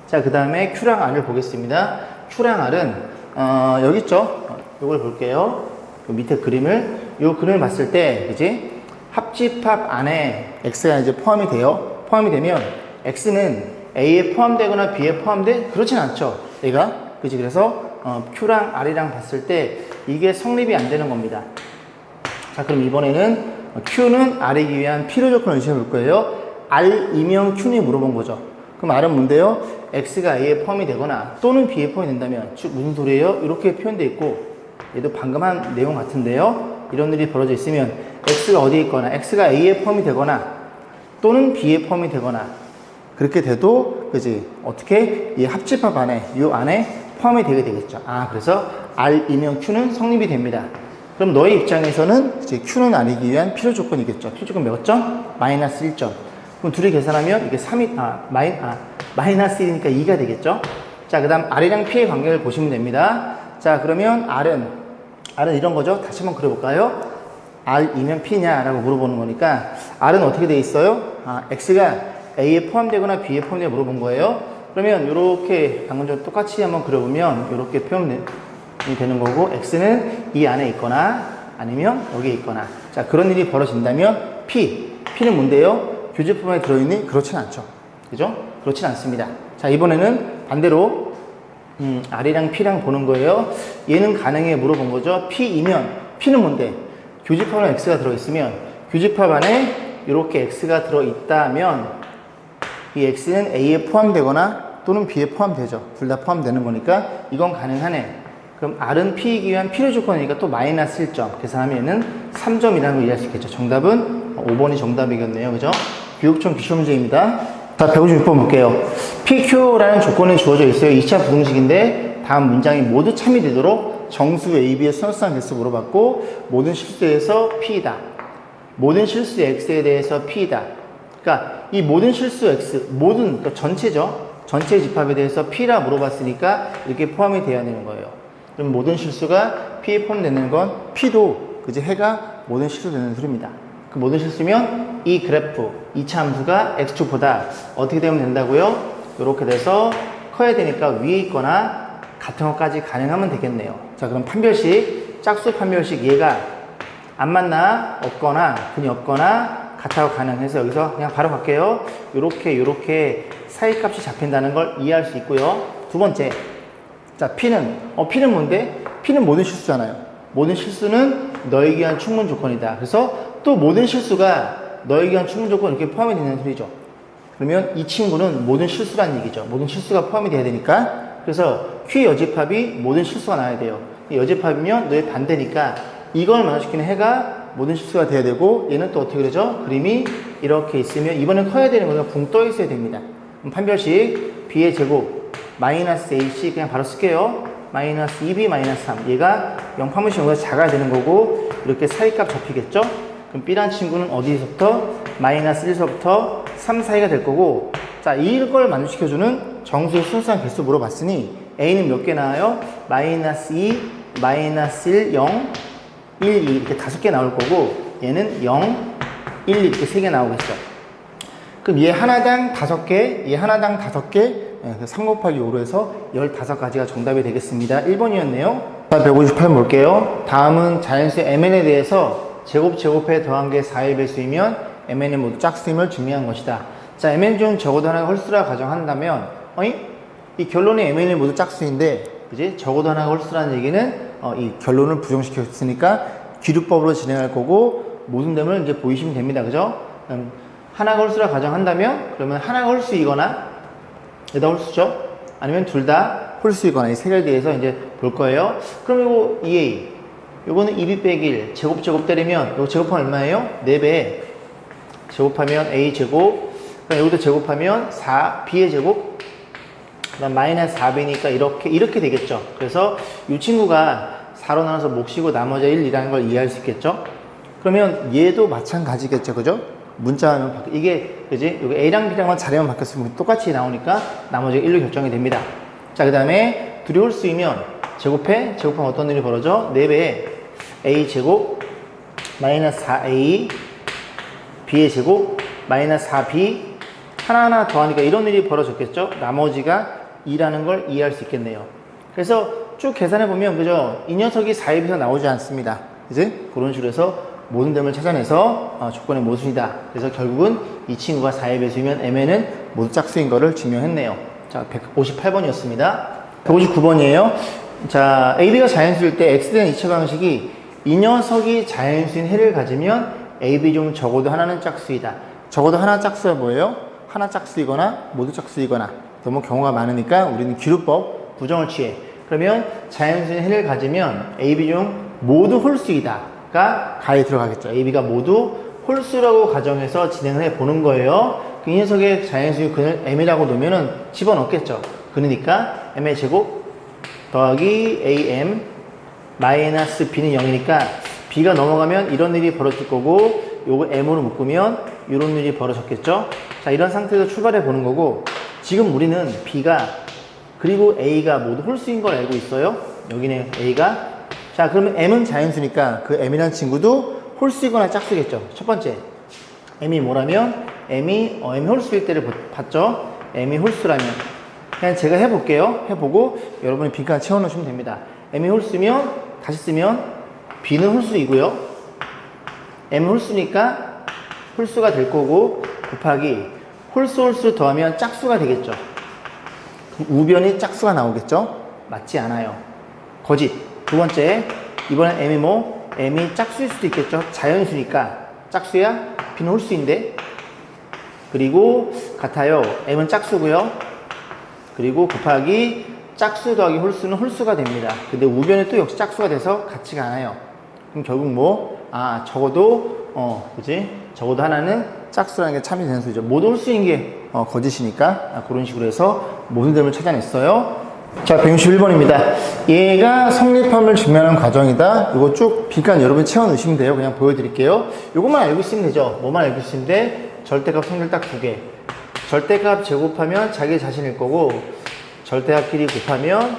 자, 그 다음에 Q랑 R을 보겠습니다. Q랑 R은, 여기 있죠? 이걸 볼게요. 요 밑에 그림을, 요 그림을 봤을 때, 그지? 합집합 안에 X가 이제 포함이 돼요. 포함이 되면, X는 A에 포함되거나 B에 포함돼? 그렇진 않죠. 얘가. 그지? 그래서, Q랑 R이랑 봤을 때, 이게 성립이 안 되는 겁니다. 자, 그럼 이번에는 Q는 R이기 위한 필요 조건을 의심해 볼 거예요. R이면 Q니 물어본 거죠. 그럼 R은 뭔데요? X가 A에 포함이 되거나 또는 B에 포함이 된다면 즉 무슨 소리예요? 이렇게 표현되어 있고, 얘도 방금 한 내용 같은데요. 이런 일이 벌어져 있으면 X가 어디에 있거나 X가 A에 포함이 되거나 또는 B에 포함이 되거나 그렇게 돼도, 그지? 어떻게? 이 합집합 안에, 이 안에 포함이 되게 되겠죠. 그래서 R이면 Q는 성립이 됩니다. 그럼 너의 입장에서는 이제 Q는 R이기 위한 필요 조건이겠죠. 필요 조건 몇 점? 마이너스 1점. 그럼 둘이 계산하면 이게 3이, 마이너스 1이니까 2가 되겠죠? 자, 그 다음 R이랑 P의 관계를 보시면 됩니다. 자, 그러면 R은 이런 거죠? 다시 한번 그려볼까요? R이면 P냐라고 물어보는 거니까, R은 어떻게 돼 있어요? X가 A에 포함되거나 B에 포함되거나 물어본 거예요. 그러면 이렇게 방금 전 똑같이 한번 그려보면 이렇게 표현이 되는 거고, X는 이 안에 있거나 아니면 여기에 있거나. 자, 그런 일이 벌어진다면 P는 뭔데요? 교집합 안에 들어있니? 그렇진 않죠. 그죠? 그렇진 않습니다. 자, 이번에는 반대로 R이랑 P랑 보는 거예요. 얘는 가능해 물어본 거죠. P이면, P는 뭔데? 교집합 안에 X가 들어있으면, 교집합 안에 이렇게 X가 들어있다면 이 X는 A에 포함되거나 또는 B에 포함되죠. 둘 다 포함되는 거니까 이건 가능하네. 그럼 R은 P이기 위한 필요 조건이니까 또 마이너스 1점. 계산하면 얘는 3점이라는 걸 이해할 수 있겠죠. 정답은 5번이 정답이겠네요. 그죠? 교육청 기출 문제입니다. 자, 156번 볼게요. PQ라는 조건이 주어져 있어요. 2차 부등식인데 다음 문장이 모두 참여되도록 정수 AB의 순서상 개수 물어봤고, 모든 실수에서 P이다. 모든 실수 X에 대해서 P이다. 그러니까 이 모든 실수 X, 그러니까 전체죠. 전체 집합에 대해서 P라 물어봤으니까 이렇게 포함이 되어야 되는 거예요. 그럼 모든 실수가 P에 포함되는 건 P도, 그지? 해가 모든 실수 되는 소리입니다. 그 모든 실수면 이 그래프, 이 참수가 X축보다 어떻게 되면 된다고요? 이렇게 돼서 커야 되니까 위에 있거나 같은 것까지 가능하면 되겠네요. 자, 그럼 판별식, 짝수 판별식 얘가 안 맞나? 없거나, 근이 없거나 같아요 가능해서 여기서 그냥 바로 갈게요. 요렇게 사이값이 잡힌다는 걸 이해할 수 있고요. 두 번째, 자 P는 P는 뭔데? P는 모든 실수잖아요. 모든 실수는 너에게 위한 충분 조건이다. 그래서 또 모든 실수가 너에게 위한 충분 조건 이렇게 포함이 되는 소리죠. 그러면 이 친구는 모든 실수란 얘기죠. 모든 실수가 포함이 돼야 되니까. 그래서 Q 여집합이 모든 실수가 나와야 돼요. 여집합이면 너의 반대니까 이걸 만족시키는 해가 모든 실수가 돼야 되고, 얘는 또 어떻게 그러죠? 그림이 이렇게 있으면 이번엔 커야 되는 거는 붕 떠 있어야 됩니다. 그럼 판별식 B의 제곱 마이너스 AC 그냥 바로 쓸게요. 마이너스 2B 마이너스 3. 얘가 0 판별식 0보다 작아야 되는 거고, 이렇게 사이값 잡히겠죠? 그럼 B란 친구는 어디서부터? 마이너스 1서부터 3 사이가 될 거고, 자, 이걸 만족시켜주는 정수의 순수한 개수 물어봤으니 A는 몇 개 나와요? 마이너스 2, 마이너스 1, 0, 1, 2 이렇게 5개 나올 거고, 얘는 0, 1, 2 이렇게 3개 나오겠죠. 그럼 얘 하나당 5개, 얘 하나당 5개, 3 곱하기 5로 해서 15가지가 정답이 되겠습니다. 1번이었네요. 자, 158 볼게요. 다음은 자연수의 MN에 대해서 제곱에 더한 게 4의 배수이면 MN이 모두 짝수임을 증명한 것이다. 자, MN 중 적어도 하나가 홀수라 가정한다면, 이 결론이 MN이 모두 짝수인데, 그지? 적어도 하나가 홀수라는 얘기는 이 결론을 부정시켰으니까 기류법으로 진행할 거고, 모든 점을 이제 보이시면 됩니다. 그죠? 하나가 홀수라 가정한다면, 그러면 하나가 홀수이거나, 얘다 홀수죠? 아니면 둘 다 홀수이거나, 이 세 개에 대해서 이제 볼 거예요. 그럼 이거 2A. 요거는 2B 빼기 1. 제곱 때리면, 이거 제곱하면 얼마예요? 4배. 제곱하면 A 제곱. 그럼 여기도 제곱하면 4B의 제곱. 그 다음 마이너스 4B니까 이렇게 되겠죠. 그래서 이 친구가 4로 나눠서 몫이고 나머지 1이라는 걸 이해할 수 있겠죠. 그러면 얘도 마찬가지겠죠. 그죠? 문자하면 이게 그지? 여기 A랑 B랑만 자리만 바뀌었으면 똑같이 나오니까 나머지가 1로 결정이 됩니다. 자, 그 다음에 둘이 홀수이면 제곱하면 어떤 일이 벌어져? 4배에 A 제곱 마이너스 4A B의 제곱 마이너스 4B 하나하나 더하니까 이런 일이 벌어졌겠죠? 나머지가 2라는 걸 이해할 수 있겠네요. 그래서 쭉 계산해보면 그죠? 이 녀석이 4의 배수가 나오지 않습니다. 그지? 그런 식으로 해서 모든 점을 찾아내서 조건의 모순이다. 그래서 결국은 이 친구가 4의 배수이면 MN은 모두 짝수인 거를 증명했네요. 자, 158번이었습니다. 159번이에요. 자, AB가 자연수일 때 X에 대한 2차 방식이 이 녀석이 자연수인 해를 가지면 AB 중 적어도 하나는 짝수이다. 적어도 하나 짝수가 뭐예요? 하나 짝수이거나 모두 짝수이거나. 너무 경우가 많으니까 우리는 기루법 부정을 취해. 그러면 자연수인 해를 가지면 AB 중 모두 홀수이다가 가에 들어가겠죠. AB가 모두 홀수라고 가정해서 진행을 해보는 거예요. 이 녀석의 자연수인 근을 M이라고 놓으면은 집어넣겠죠. 그러니까 M의 제곱 더하기 AM 마이너스 B는 0이니까 B가 넘어가면 이런 일이 벌어질 거고, 요거 M으로 묶으면 이런 일이 벌어졌겠죠. 자, 이런 상태에서 출발해 보는 거고, 지금 우리는 B가 그리고 A가 모두 홀수인 걸 알고 있어요. 여기는 A가. 자, 그러면 M은 자연수니까 그 M이라는 친구도 홀수이거나 짝수겠죠. 첫 번째, M이 뭐라면 M이 홀수일 때를 봤죠. M이 홀수라면 그냥 제가 해볼게요. 해보고 여러분이 빈칸 채워놓으시면 됩니다. M이 홀수면 다시 쓰면 B는 홀수이고요. M 홀수니까 홀수가 될 거고 곱하기 홀수 더하면 짝수가 되겠죠. 우변이 짝수가 나오겠죠. 맞지 않아요. 거짓. 두 번째, 이번엔 M이 뭐? M이 짝수일 수도 있겠죠. 자연수니까 짝수야? B는 홀수인데. 그리고 같아요. M은 짝수고요. 그리고 곱하기 짝수 더하기 홀수는 홀수가 됩니다. 근데 우변이 또 역시 짝수가 돼서 같지가 않아요. 그럼 결국 뭐? 적어도 그지? 적어도 하나는 짝수라는 게 참이 되는 소리죠. 모두 홀수인 게 거짓이니까 그런 식으로 해서 모든 점을 찾아냈어요. 자, 161번입니다. 얘가 성립함을 증명하는 과정이다. 이거 쭉 빈칸 여러분 채워 넣으시면 돼요. 그냥 보여드릴게요. 이것만 알고 있으면 되죠. 뭐만 알고 있으면 돼? 절대값 성질 딱 2개. 절대값 제곱하면 자기 자신일 거고, 절대값끼리 곱하면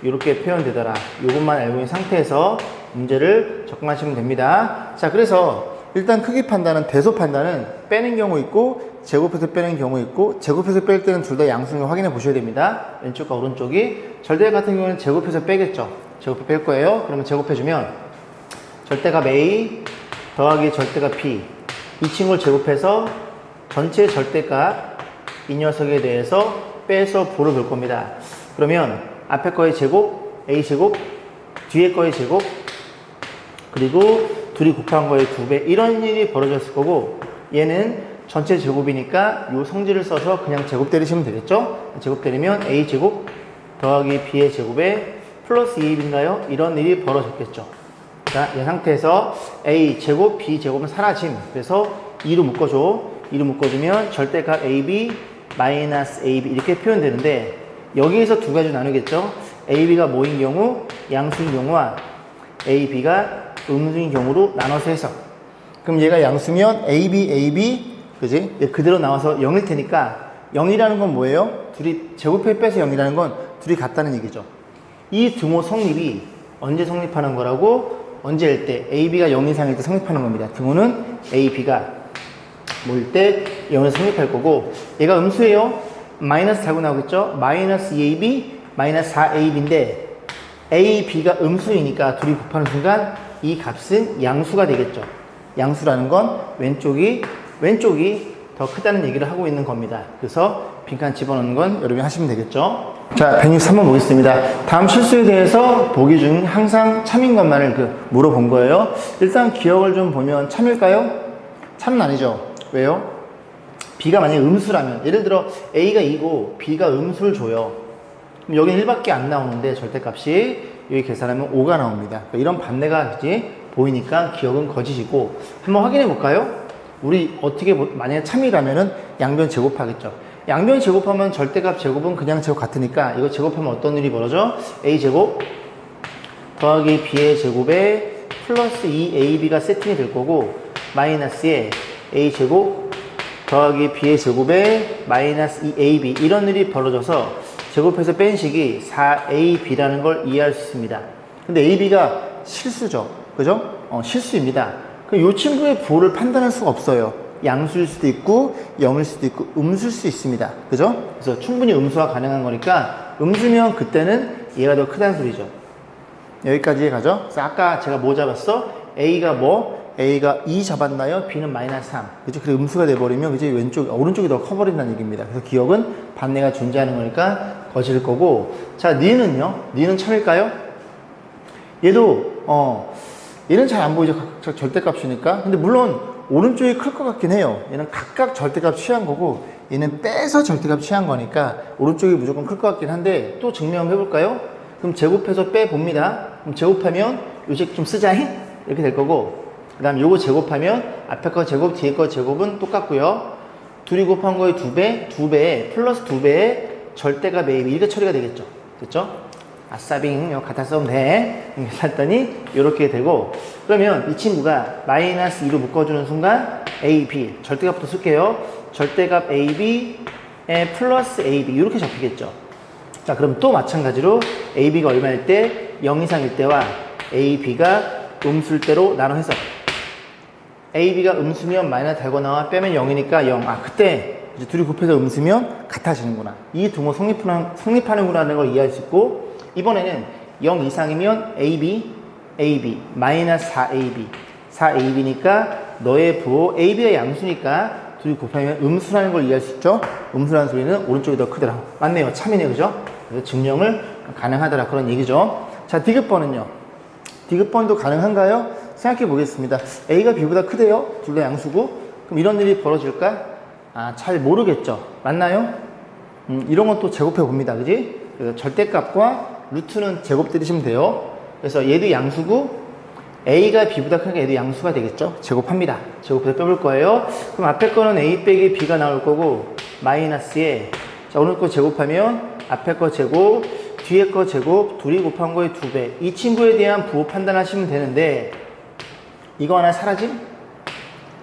이렇게 표현되더라. 이것만 알고 있는 상태에서 문제를 접근하시면 됩니다. 자, 그래서 일단 크기 판단은 대소 판단은 빼는 경우 있고 제곱해서 빼는 경우 있고, 제곱해서 뺄 때는 둘 다 양수를 확인해 보셔야 됩니다. 왼쪽과 오른쪽이. 절대 같은 경우는 제곱해서 빼겠죠. 제곱해 뺄 거예요. 그러면 제곱해주면 절대값 A 더하기 절대값 B 이 친구를 제곱해서 전체 절대값 이 녀석에 대해서 빼서 부를 볼 겁니다. 그러면 앞에 거의 제곱, a제곱, 뒤에 거의 제곱, 그리고 둘이 곱한 거의 2배, 이런 일이 벌어졌을 거고, 얘는 전체 제곱이니까 이 성질을 써서 그냥 제곱 때리시면 되겠죠? 제곱 때리면 a제곱 더하기 b의 제곱에 플러스 2b인가요? 이런 일이 벌어졌겠죠. 자, 이 상태에서 a제곱, b제곱은 사라짐. 그래서 2로 묶어줘. 2로 묶어주면 절대값 ab 마이너스 ab 이렇게 표현되는데, 여기에서 두 가지 나누겠죠? ab가 뭐인 경우, 양수인 경우와 ab가 음수인 경우로 나눠서 해서, 그럼 얘가 양수면 ab 그지? 그대로 나와서 0일 테니까, 0이라는 건 뭐예요? 둘이 제곱해 빼서 0이라는 건 둘이 같다는 얘기죠. 이 등호 성립이 언제 성립하는 거라고? 언제일 때? ab가 0 이상일 때 성립하는 겁니다. 등호는 ab가 뭐일 때 0에서 성립할 거고, 얘가 음수예요. 마이너스 달고 나오겠죠? 마이너스 2ab 마이너스 4ab인데 ab가 음수이니까 둘이 곱하는 순간 이 값은 양수가 되겠죠. 양수라는 건 왼쪽이 더 크다는 얘기를 하고 있는 겁니다. 그래서 빈칸 집어넣는 건 여러분이 하시면 되겠죠. 자, 163번 보겠습니다. 다음 실수에 대해서 보기 중 항상 참인 것만을 물어본 거예요. 일단 기억을 좀 보면 참일까요? 참은 아니죠. 왜요? b가 만약에 음수라면, 예를 들어 a가 2고 b가 음수를 줘요. 그럼 여기는 1밖에 안 나오는데 절대값이 여기 계산하면 5가 나옵니다. 그러니까 이런 반대가 이제 보이니까 기억은 거짓이고, 한번 확인해 볼까요? 우리 어떻게 만약에 참이라면은 양변 제곱하겠죠. 양변 제곱하면 절대값 제곱은 그냥 제곱 같으니까 이거 제곱하면 어떤 일이 벌어져? a제곱 더하기 b의 제곱에 플러스 2ab가 세팅이 될 거고, 마이너스에 a제곱 더하기 b의 제곱에 마이너스 2ab, 이런 일이 벌어져서 제곱해서 뺀 식이 4ab라는 걸 이해할 수 있습니다. 근데 ab가 실수죠. 그죠? 실수입니다. 이 친구의 부호를 판단할 수가 없어요. 양수일 수도 있고 0일 수도 있고 음수일 수 있습니다. 그죠? 그래서 충분히 음수가 가능한 거니까, 음수면 그때는 얘가 더 크다는 소리죠. 여기까지 가죠. 그래서 아까 제가 뭐 잡았어? a가 뭐? a가 2 잡았나요? b는 마이너스 3. 그죠? 그래서 음수가 돼버리면 그죠? 오른쪽이 더 커버린다는 얘기입니다. 그래서 기억은 반대가 존재하는 거니까 거실 거고. 자, 니은은요? 니은 참일까요? 얘는 잘 안 보이죠? 절대값이니까. 근데 물론 오른쪽이 클 것 같긴 해요. 얘는 각각 절대값 취한 거고, 얘는 빼서 절대값 취한 거니까 오른쪽이 무조건 클 것 같긴 한데, 또 증명 한번 해볼까요? 그럼 제곱해서 빼봅니다. 그럼 제곱하면 요 식 좀 쓰자잉? 이렇게 될 거고, 그 다음 요거 제곱하면 앞에 거 제곱, 뒤에 거 제곱은 똑같고요. 둘이 곱한 거의 2배에 플러스 2배에 절대값 a b, 이렇게 처리가 되겠죠. 됐죠? 아싸빙, 이거 갖다 쓰면 돼. 이렇게 샀더니 이렇게 되고, 그러면 이 친구가 마이너스 2로 묶어주는 순간 ab, 절대값부터 쓸게요. 절대값 ab에 플러스 ab, 이렇게 잡히겠죠. 자, 그럼 또 마찬가지로 ab가 얼마일 때? 0 이상일 때와 ab가 음수일 때로 나눠 해서, ab가 음수면 마이너스 달고 나와 빼면 0이니까 0. 그때 이제 둘이 곱해서 음수면 같아지는구나. 이 등호 성립하는구나라는 걸 이해할 수 있고, 이번에는 0 이상이면 ab 마이너스 4ab니까 너의 부호 ab가 양수니까 둘이 곱하면 음수라는 걸 이해할 수 있죠. 음수라는 소리는 오른쪽이 더 크더라. 맞네요. 참이네. 그죠? 그래서 증명을 가능하더라, 그런 얘기죠. 자, 디귿번은요? 디귿번도 가능한가요? 생각해 보겠습니다. a가 b보다 크대요. 둘 다 양수고. 그럼 이런 일이 벌어질까? 잘 모르겠죠. 맞나요? 이런 것도 제곱해 봅니다. 그지? 그래서 절대값과 루트는 제곱 때리시면 돼요. 그래서 얘도 양수고 a가 b보다 크니까 얘도 양수가 되겠죠. 제곱합니다. 제곱해서 빼볼 거예요. 그럼 앞에 거는 a 빼기 b가 나올 거고, 마이너스에, 자, 오늘 거 제곱하면 앞에 거 제곱, 뒤에 거 제곱, 둘이 곱한 거의 2배. 이 친구에 대한 부호 판단하시면 되는데, 이거 하나 사라짐?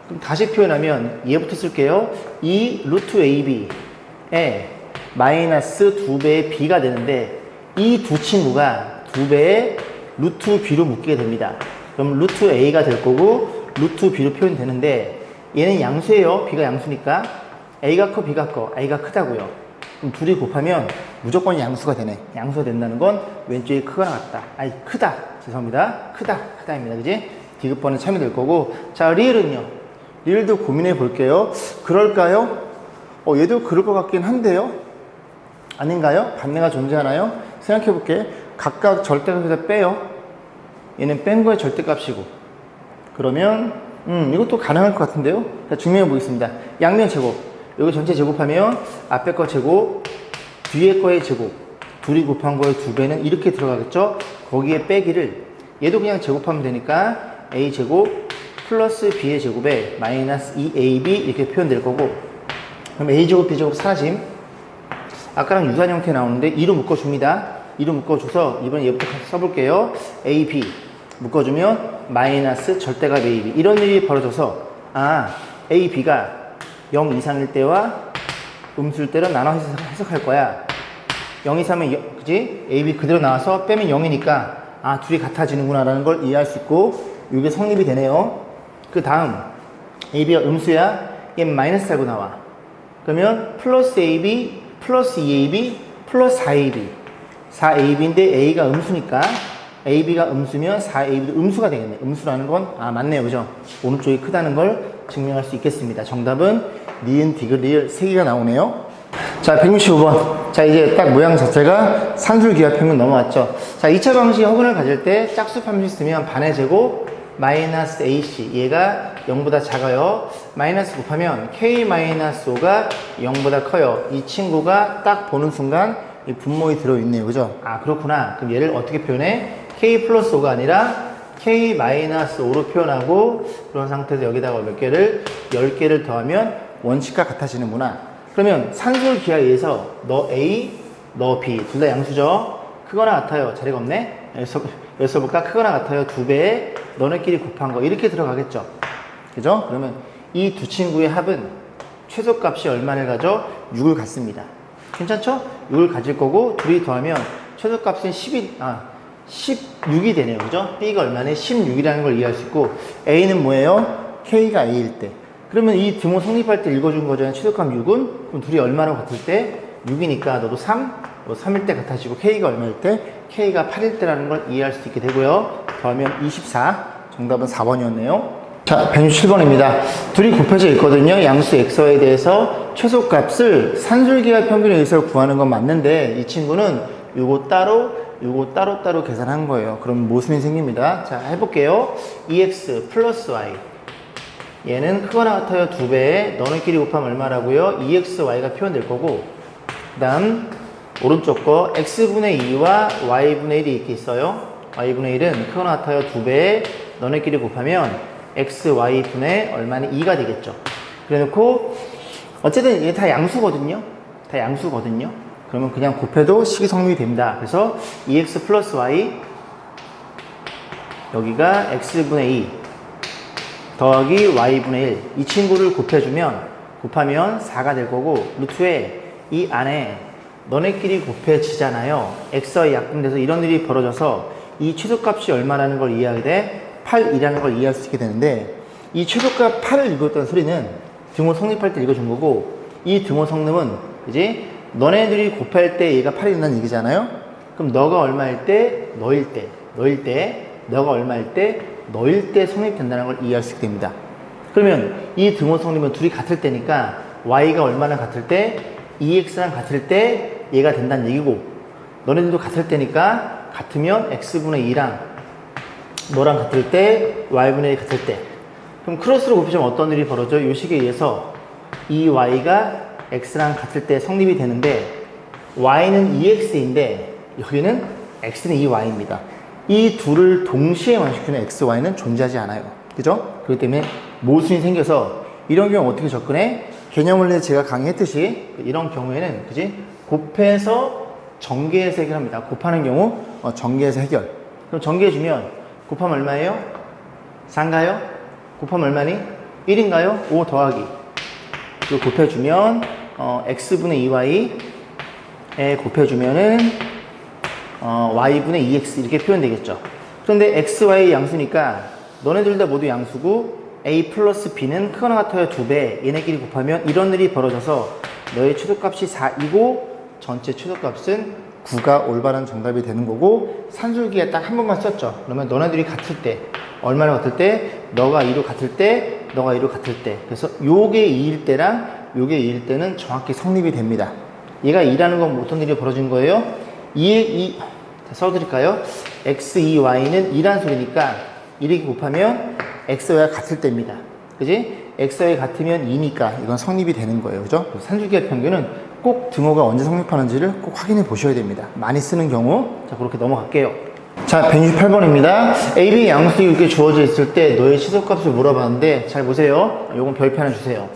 그럼 다시 표현하면 얘부터 쓸게요. 이 루트 ab에 마이너스 2배의 b가 되는데, 이 두 친구가 2배의 루트 b로 묶이게 됩니다. 그럼 루트 a가 될 거고 루트 b로 표현되는데, 얘는 양수예요. b가 양수니까. a가 커 b가 커. a가 크다고요. 그럼 둘이 곱하면 무조건 양수가 되네. 양수가 된다는 건 왼쪽이 크거나 같다. 크다. 죄송합니다. 크다입니다. 그지? 디귿번은 참이 될 거고. 자, 리을은요? 리을도 고민해 볼게요. 그럴까요? 얘도 그럴 것 같긴 한데요. 아닌가요? 반대가 존재하나요? 생각해 볼게. 각각 절대값에서 빼요. 얘는 뺀 거의 절대값이고. 그러면 이것도 가능할 것 같은데요. 자, 증명해 보겠습니다. 양면 제곱. 여기 전체 제곱하면 앞에 거 제곱, 뒤에 거의 제곱, 둘이 곱한 거의 2배는 이렇게 들어가겠죠. 거기에 빼기를 얘도 그냥 제곱하면 되니까 a 제곱 플러스 b의 제곱에 마이너스 2ab 이렇게 표현될 거고, 그럼 a 제곱 b 제곱 사라짐. 아까랑 유사한 형태 나오는데 2로 묶어줍니다. 2로 묶어줘서 이번에 얘부터 써볼게요. ab 묶어주면 마이너스 절대값 ab. 이런 일이 벌어져서 ab가 0 이상일 때와 음수일 때로 나눠 해석할 거야. 0 이상이면 그지? ab 그대로 나와서 빼면 0이니까 둘이 같아지는구나 라는 걸 이해할 수 있고, 이게 성립이 되네요. 그 다음 ab가 음수야. 얘 마이너스 달고 나와. 그러면 플러스 ab 플러스 2ab 플러스 4ab 4ab인데 a가 음수니까 ab가 음수면 4ab도 음수가 되겠네. 음수라는 건 맞네요. 그죠? 오른쪽이 크다는 걸 증명할 수 있겠습니다. 정답은 니은, 디귿, 리을 3개가 나오네요. 자, 165번. 자, 이제 딱 모양 자체가 산술기하평균 넘어왔죠. 자, 2차 방식 허근을 가질 때 짝수 함수 쓰면 반의 제곱 마이너스 ac, 얘가 0보다 작아요. 마이너스 곱하면 k-5가 0보다 커요. 이 친구가 딱 보는 순간 이 분모에 들어있네요. 그죠? 그렇구나. 그럼 얘를 어떻게 표현해? k 플러스 5가 아니라 k-5로 표현하고, 그런 상태에서 여기다가 몇 개를 10개를 더하면 원칙과 같아지는구나. 그러면 산술기하에 의해서 너 A, 너 B 둘 다 양수죠. 크거나 같아요. 자리가 없네. 여기서 볼까? 크거나 같아요. 2배에 너네끼리 곱한 거 이렇게 들어가겠죠. 그죠? 그러면 이 두 친구의 합은 최소값이 얼마를 가져? 6을 갖습니다. 괜찮죠? 6을 가질 거고, 둘이 더하면 최소값은 16이 되네요. 그죠? B가 얼마네? 16이라는 걸 이해할 수 있고, A는 뭐예요? K가 A일 때. 그러면 이 등호 성립할 때 읽어준 거잖아요. 최소값 6은? 그럼 둘이 얼마로 같을 때? 6이니까 너도 3, 너 3일 때 같아지고, K가 얼마일 때? K가 8일 때라는 걸 이해할 수 있게 되고요. 더하면 24. 정답은 4번이었네요. 자, 167번입니다. 둘이 곱해져 있거든요. 양수 xy에 대해서 최소값을 산술기하 평균에 의해서 구하는 건 맞는데, 이 친구는 요거 따로 계산한 거예요. 그럼 모순이 생깁니다. 자, 해볼게요. 2x 플러스 y. 얘는 크거나 같아요. 2배에 너네끼리 곱하면 얼마라고요? 2xy가 표현될 거고, 그 다음 오른쪽 거 x분의 2와 y분의 1이 이렇게 있어요. y분의 1은 크거나 같아요. 2배에 너네끼리 곱하면 xy분의 얼마는 2가 되겠죠. 그래 놓고 어쨌든 이게 다 양수거든요. 그러면 그냥 곱해도 식이 성립이 됩니다. 그래서 2x 플러스 y, 여기가 x분의 2 더하기 y분의 1, 이 친구를 곱하면 4가 될 거고, 루트에 이 안에 너네끼리 곱해지잖아요. xy 약분돼서 이런 일이 벌어져서 이 최소값이 얼마라는 걸 이해하게 돼? 8이라는 걸 이해할 수 있게 되는데, 이 최소값 8을 읽었다는 소리는 등호 성립할 때 읽어준 거고, 이 등호 성립은 그지? 너네들이 곱할 때 얘가 8이 된다는 얘기잖아요. 그럼 너가 얼마일 때? 너일 때 너가 얼마일 때? 너일 때 성립된다는 걸 이해할 수 있게 됩니다. 그러면 이 등호 성립은 둘이 같을 때니까 y가 얼마나 같을 때? 2x랑 같을 때 얘가 된다는 얘기고, 너네들도 같을 때니까 같으면 x분의 2랑 너랑 같을 때 y분의 1 같을 때, 그럼 크로스로 곱해주면 어떤 일이 벌어져? 요 식에 의해서 이 y가 x랑 같을 때 성립이 되는데, y는 2x인데 여기는 x는 2y입니다. 이 둘을 동시에 완식시키는 x, y는 존재하지 않아요. 그죠? 그렇기 때문에 모순이 생겨서 이런 경우 어떻게 접근해? 개념 원래 제가 강의했듯이 이런 경우에는 그지? 곱해서 전개해서 해결합니다. 곱하는 경우 전개해서 해결. 그럼 전개해주면 곱하면 얼마예요? 4인가요? 곱하면 얼마니? 1인가요? 5 더하기. 그리고 곱해주면 x분의 2y에 곱해주면은 y분의 2x 이렇게 표현되겠죠. 그런데 x, y 양수니까 너네들 다 모두 양수고, a 플러스 b는 크거나 같아요 2배, 얘네끼리 곱하면 이런 일이 벌어져서 너의 최소값이 4이고 전체 최소값은 9가 올바른 정답이 되는 거고, 산술기에 딱 한 번만 썼죠. 그러면 너네들이 같을 때 얼마나 같을 때? 너가 2로 같을 때, 너가 2로 같을 때. 그래서 요게 2일 때랑 요게 2일 때는 정확히 성립이 됩니다. 얘가 2라는 건 어떤 일이 벌어진 거예요? 2에 2, 써드릴까요? x, 2, y는 2란 소리니까 1이 곱하면 x와 같을 때입니다. 그지? x와 같으면 2니까 이건 성립이 되는 거예요. 그죠? 산술기하 평균은 꼭 등호가 언제 성립하는지를 꼭 확인해 보셔야 됩니다. 많이 쓰는 경우. 자, 그렇게 넘어갈게요. 자, 168번입니다. AB 양수이 이렇게 주어져 있을 때 너의 시소값을 물어봤는데 잘 보세요. 요건 별표 하나 주세요.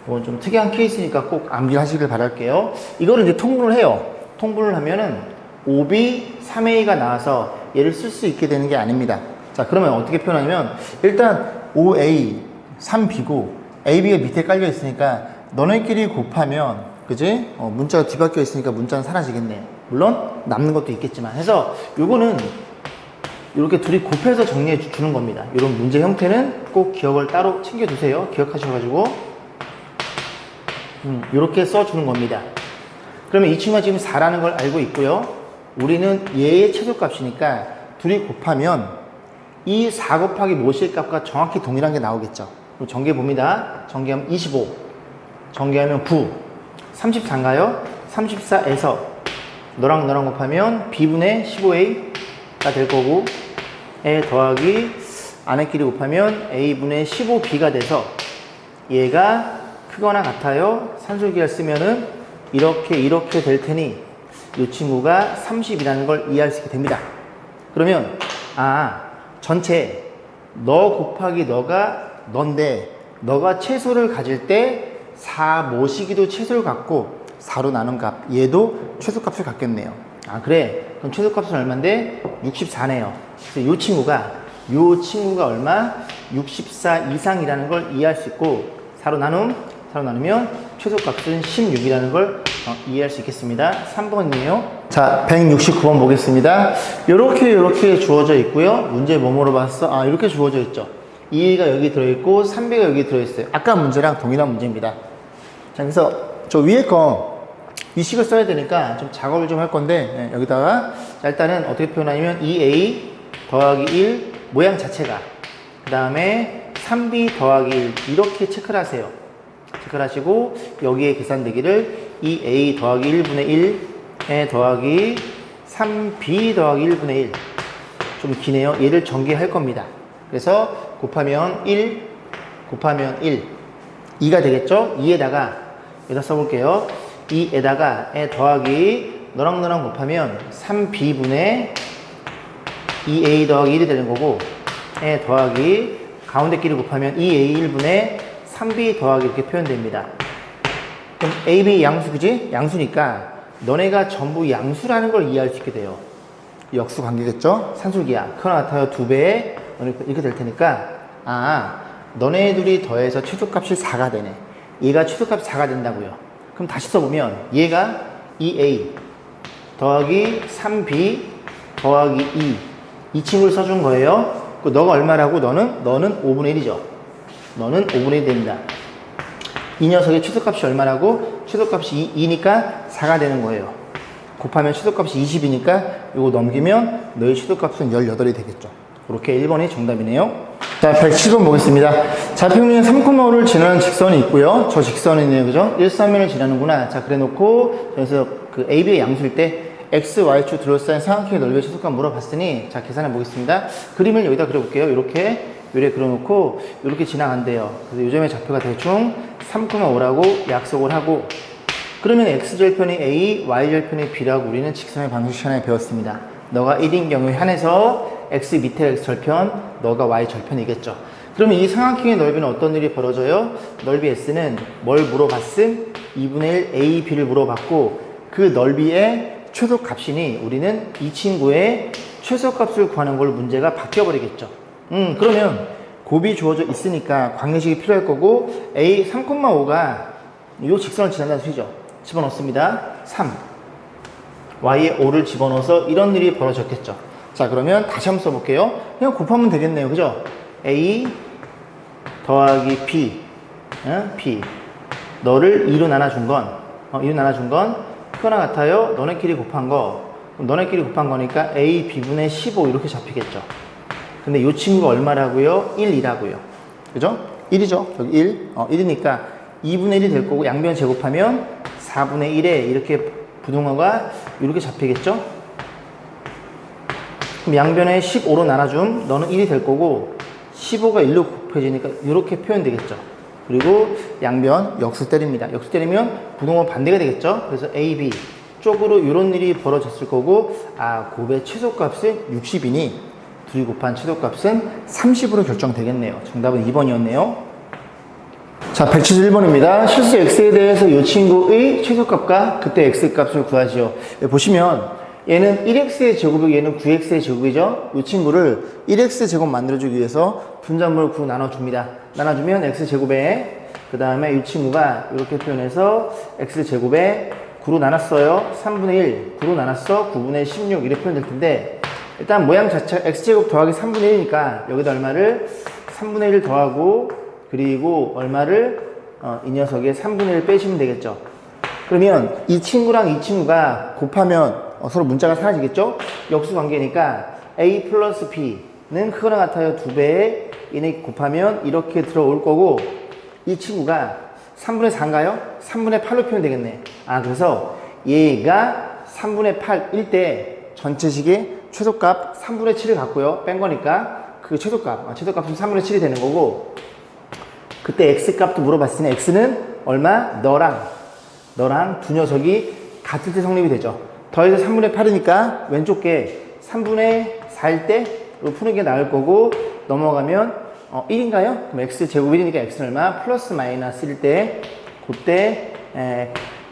이건 좀 특이한 케이스니까 꼭 암기하시길 바랄게요. 이거를 이제 통분을 해요. 통분을 하면은 5B, 3A가 나와서 얘를 쓸 수 있게 되는 게 아닙니다. 자, 그러면 어떻게 표현하냐면 일단 5A, 3B고 AB가 밑에 깔려 있으니까 너네끼리 곱하면 그지? 문자가 뒤바뀌어 있으니까 문자는 사라지겠네. 물론 남는 것도 있겠지만 해서 요거는 이렇게 둘이 곱해서 정리해 주는 겁니다. 이런 문제 형태는 꼭 기억을 따로 챙겨두세요. 기억하셔가지고 이렇게 써주는 겁니다. 그러면 이 친구가 지금 4라는 걸 알고 있고요. 우리는 얘의 최소값이니까 둘이 곱하면 이 4 곱하기 뭐시의 값과 정확히 동일한 게 나오겠죠. 그럼 전개 봅니다. 전개하면 25, 전개하면 9, 34인가요? 34에서 너랑 너랑 곱하면 b분의 15a가 될 거고 에 더하기 안에끼리 곱하면 a분의 15b가 돼서 얘가 크거나 같아요. 산술기를 쓰면은 이렇게 될 테니 이 친구가 30이라는 걸 이해할 수 있게 됩니다. 그러면 전체 너 곱하기 너가 넌데 너가 채소를 가질 때 4 모시기도 채소를 갖고 4로 나눈 값 얘도 최소값을 갖겠네요. 그래 그럼 최소값은 얼마인데 64네요. 그래서 이 친구가 얼마? 64 이상이라는 걸 이해할 수 있고 4로 나누면 최소값은 16이라는 걸 이해할 수 있겠습니다. 3번이에요. 자, 169번 보겠습니다. 요렇게 주어져 있고요. 문제 뭐 물어봤어? 이렇게 주어져 있죠. 2가 여기 들어있고 3B가 여기 들어있어요. 아까 문제랑 동일한 문제입니다. 자, 그래서 저 위에 거 이 식을 써야 되니까 좀 작업을 좀 할 건데 여기다가 자, 일단은 어떻게 표현하냐면 2A 더하기 1 모양 자체가 그 다음에 3B 더하기 1 이렇게 체크를 하세요. 체크를 하시고 여기에 계산되기를 2A 더하기 1분의 1에 더하기 3B 더하기 1분의 1 좀 기네요. 얘를 전개할 겁니다. 그래서 곱하면 1 2가 되겠죠? 2에다가 여기다 써볼게요. 2에다가 에 더하기 너랑 곱하면 3b분의 2a 더하기 1이 되는 거고 에 더하기 가운데끼리 곱하면 2a1분의 3b 더하기 이렇게 표현됩니다. 그럼 ab 양수 그지? 양수니까 너네가 전부 양수라는 걸 이해할 수 있게 돼요. 역수 관계겠죠? 산술기야. 크거나 같아요 2배에 이렇게 될 테니까 너네 둘이 더해서 최소값이 4가 되네. 얘가 최소값이 4가 된다고요. 그럼 다시 써보면 얘가 2a 더하기 3b 더하기 2 친구를 써준 거예요. 너가 얼마라고? 너는 5분의 1이죠. 너는 5분의 1 됩니다. 이 녀석의 최소값이 얼마라고? 최소값이 2니까 4가 되는 거예요. 곱하면 최소값이 20이니까 이거 넘기면 너의 최소값은 18이 되겠죠. 그렇게 1번이 정답이네요. 자, 107번 보겠습니다. 좌표면에 3,5를 지나는 직선이 있고요. 저 직선이네요. 그죠? 1,3면을 지나는구나. 자, 그래 놓고, 그래서 그 AB의 양수일 때 X, Y축 둘러싸인 삼각형의 넓이의 최소값 물어봤으니, 자, 계산해 보겠습니다. 그림을 여기다 그려볼게요. 이렇게 그려놓고, 이렇게 지나간대요. 그래서 요점의 좌표가 대충 3,5라고 약속을 하고, 그러면 X절편이 A, Y절편이 B라고 우리는 직선의 방식 시간에 배웠습니다. 너가 1인 경우에 한해서 X 밑에 X절편, 너가 Y절편이겠죠. 그러면 이 삼각형의 넓이는 어떤 일이 벌어져요? 넓이 S는 뭘 물어봤음? 2분의 1 A, B를 물어봤고 그 넓이의 최소값이니 우리는 이 친구의 최소값을 구하는 걸로 문제가 바뀌어버리겠죠. 그러면 곱이 주어져 있으니까 관계식이 필요할 거고 A 3,5가 이 직선을 지난다는 소리죠. 집어넣습니다. 3 Y에 5를 집어넣어서 이런 일이 벌어졌겠죠. 자, 그러면 다시 한번 써볼게요. 그냥 곱하면 되겠네요. 그죠? A 더하기 B B 너를 2로 나눠준 건 크거나 같아요. 너네끼리 곱한 거 그럼 너네끼리 곱한 거니까 A B분의 15 이렇게 잡히겠죠. 근데 이 친구가 얼마라고요? 1이라고요. 그죠? 1이죠. 여기 1. 1이니까 2분의 1이 될 거고 양변 제곱하면 4분의 1에 이렇게 부동호가 이렇게 잡히겠죠? 그럼 양변에 15로 나눠줌. 너는 1이 될 거고 15가 1로 곱해지니까 이렇게 표현되겠죠. 그리고 양변 역수 때립니다. 역수 때리면 부동호 반대가 되겠죠. 그래서 A, B 쪽으로 이런 일이 벌어졌을 거고 곱의 최소값은 60이니 둘이 곱한 최소값은 30으로 결정되겠네요. 정답은 2번이었네요. 자, 171번입니다. 실수 x에 대해서 이 친구의 최소값과 그때 x값을 구하시오. 보시면 얘는 1x의 제곱이고 얘는 9x의 제곱이죠. 이 친구를 1x 제곱 만들어주기 위해서 분자물을 9로 나눠줍니다. 나눠주면 x제곱에 그 다음에 이 친구가 이렇게 표현해서 x제곱에 9로 나눴어요. 3분의 1, 9로 나눴어. 9분의 16 이렇게 표현될 텐데 일단 모양 자체가 x제곱 더하기 3분의 1이니까 여기다 얼마를 3분의 1 더하고 그리고 얼마를 이 녀석에 3분의 1 빼시면 되겠죠. 그러면 이 친구랑 이 친구가 곱하면 서로 문자가 사라지겠죠? 역수 관계니까 a 플러스 b는 크거나 같아요. 2배에 얘네 곱하면 이렇게 들어올 거고 이 친구가 3분의 4인가요? 3분의 8로 표현되겠네. 그래서 얘가 3분의 8일 때 전체식의 최소값 3분의 7을 갖고요. 뺀 거니까 그 최소값은 3분의 7이 되는 거고 그때 x값도 물어봤으니 x는 얼마? 너랑 두 녀석이 같을 때 성립이 되죠. 더해서 3분의 8이니까 왼쪽 게 3분의 4일 때로 푸는 게 나을 거고 넘어가면 1인가요? 그럼 x제곱 1이니까 x는 얼마? 플러스 마이너스 1일 때 그때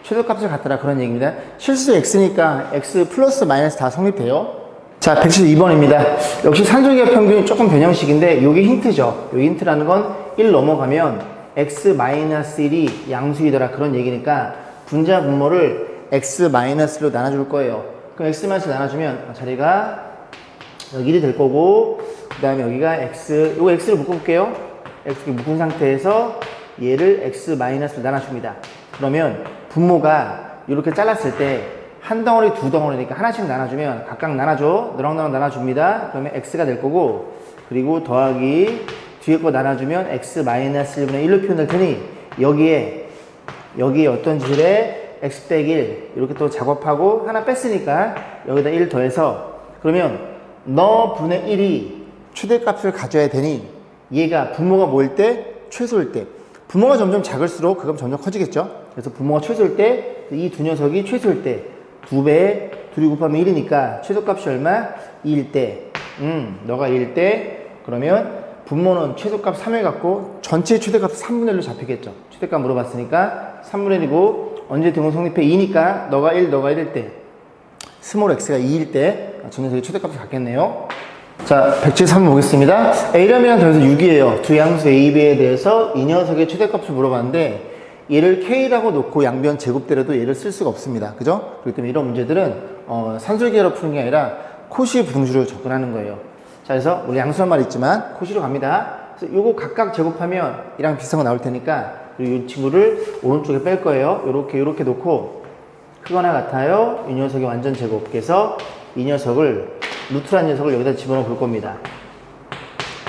최소값을 갖더라 그런 얘기입니다. 실수 x니까 x 플러스 마이너스 다 성립돼요. 자, 172번입니다. 역시 산술기하 평균이 조금 변형식인데 이게 힌트죠. 이 힌트라는 건 1 넘어가면 x-1이 양수이더라 그런 얘기니까 분자 분모를 x-로 나눠줄 거예요. 그럼 x-를 나눠주면 자리가 여기 1이 될 거고 그 다음에 여기가 x, 요거 x를 묶어볼게요. x 묶은 상태에서 얘를 x-로 나눠줍니다. 그러면 분모가 이렇게 잘랐을 때 한 덩어리 두 덩어리니까 하나씩 나눠주면 각각 나눠줘. 너랑 나눠줍니다. 그러면 x가 될 거고 그리고 더하기 뒤에 거 나눠주면 x-1분의 1로 표현될 테니 여기에 어떤 지절에 x 빼기 1 이렇게 또 작업하고 하나 뺐으니까 여기다 1 더해서 그러면 너 분의 1이 최대값을 가져야 되니 얘가 분모가 뭐일 때? 최소일 때. 분모가 점점 작을수록 그건 점점 커지겠죠. 그래서 분모가 최소일 때 이 두 녀석이 최소일 때 2배에 2이 곱하면 1이니까 최소값이 얼마? 2일 때 너가 2일 때 그러면 분모는 최소값 3을 갖고 전체 최대값 3분의 1로 잡히겠죠. 최대값 물어봤으니까 3분의 1이고 언제 등호 성립해? 2니까 너가 1일 때 스몰 x가 2일 때 저 녀석이 최대값을 갖겠네요. 자, 173번 보겠습니다. A람이랑 더해서 6이에요. 두 양수 A, B에 대해서 이 녀석의 최대값을 물어봤는데 얘를 K라고 놓고 양변 제곱대로도 얘를 쓸 수가 없습니다. 그죠? 그렇기 때문에 이런 문제들은 산술기하로 푸는 게 아니라 코시 부등식으로 접근하는 거예요. 자, 그래서 우리 양수한 말 있지만 코시로 갑니다. 그래서 요거 각각 제곱하면 이랑 비슷한 거 나올 테니까 그리고 이 친구를 오른쪽에 뺄 거예요. 요렇게 놓고 크거나 같아요. 이 녀석이 완전 제곱. 그래서 이 녀석을 루트란 녀석을 여기다 집어넣어 볼 겁니다.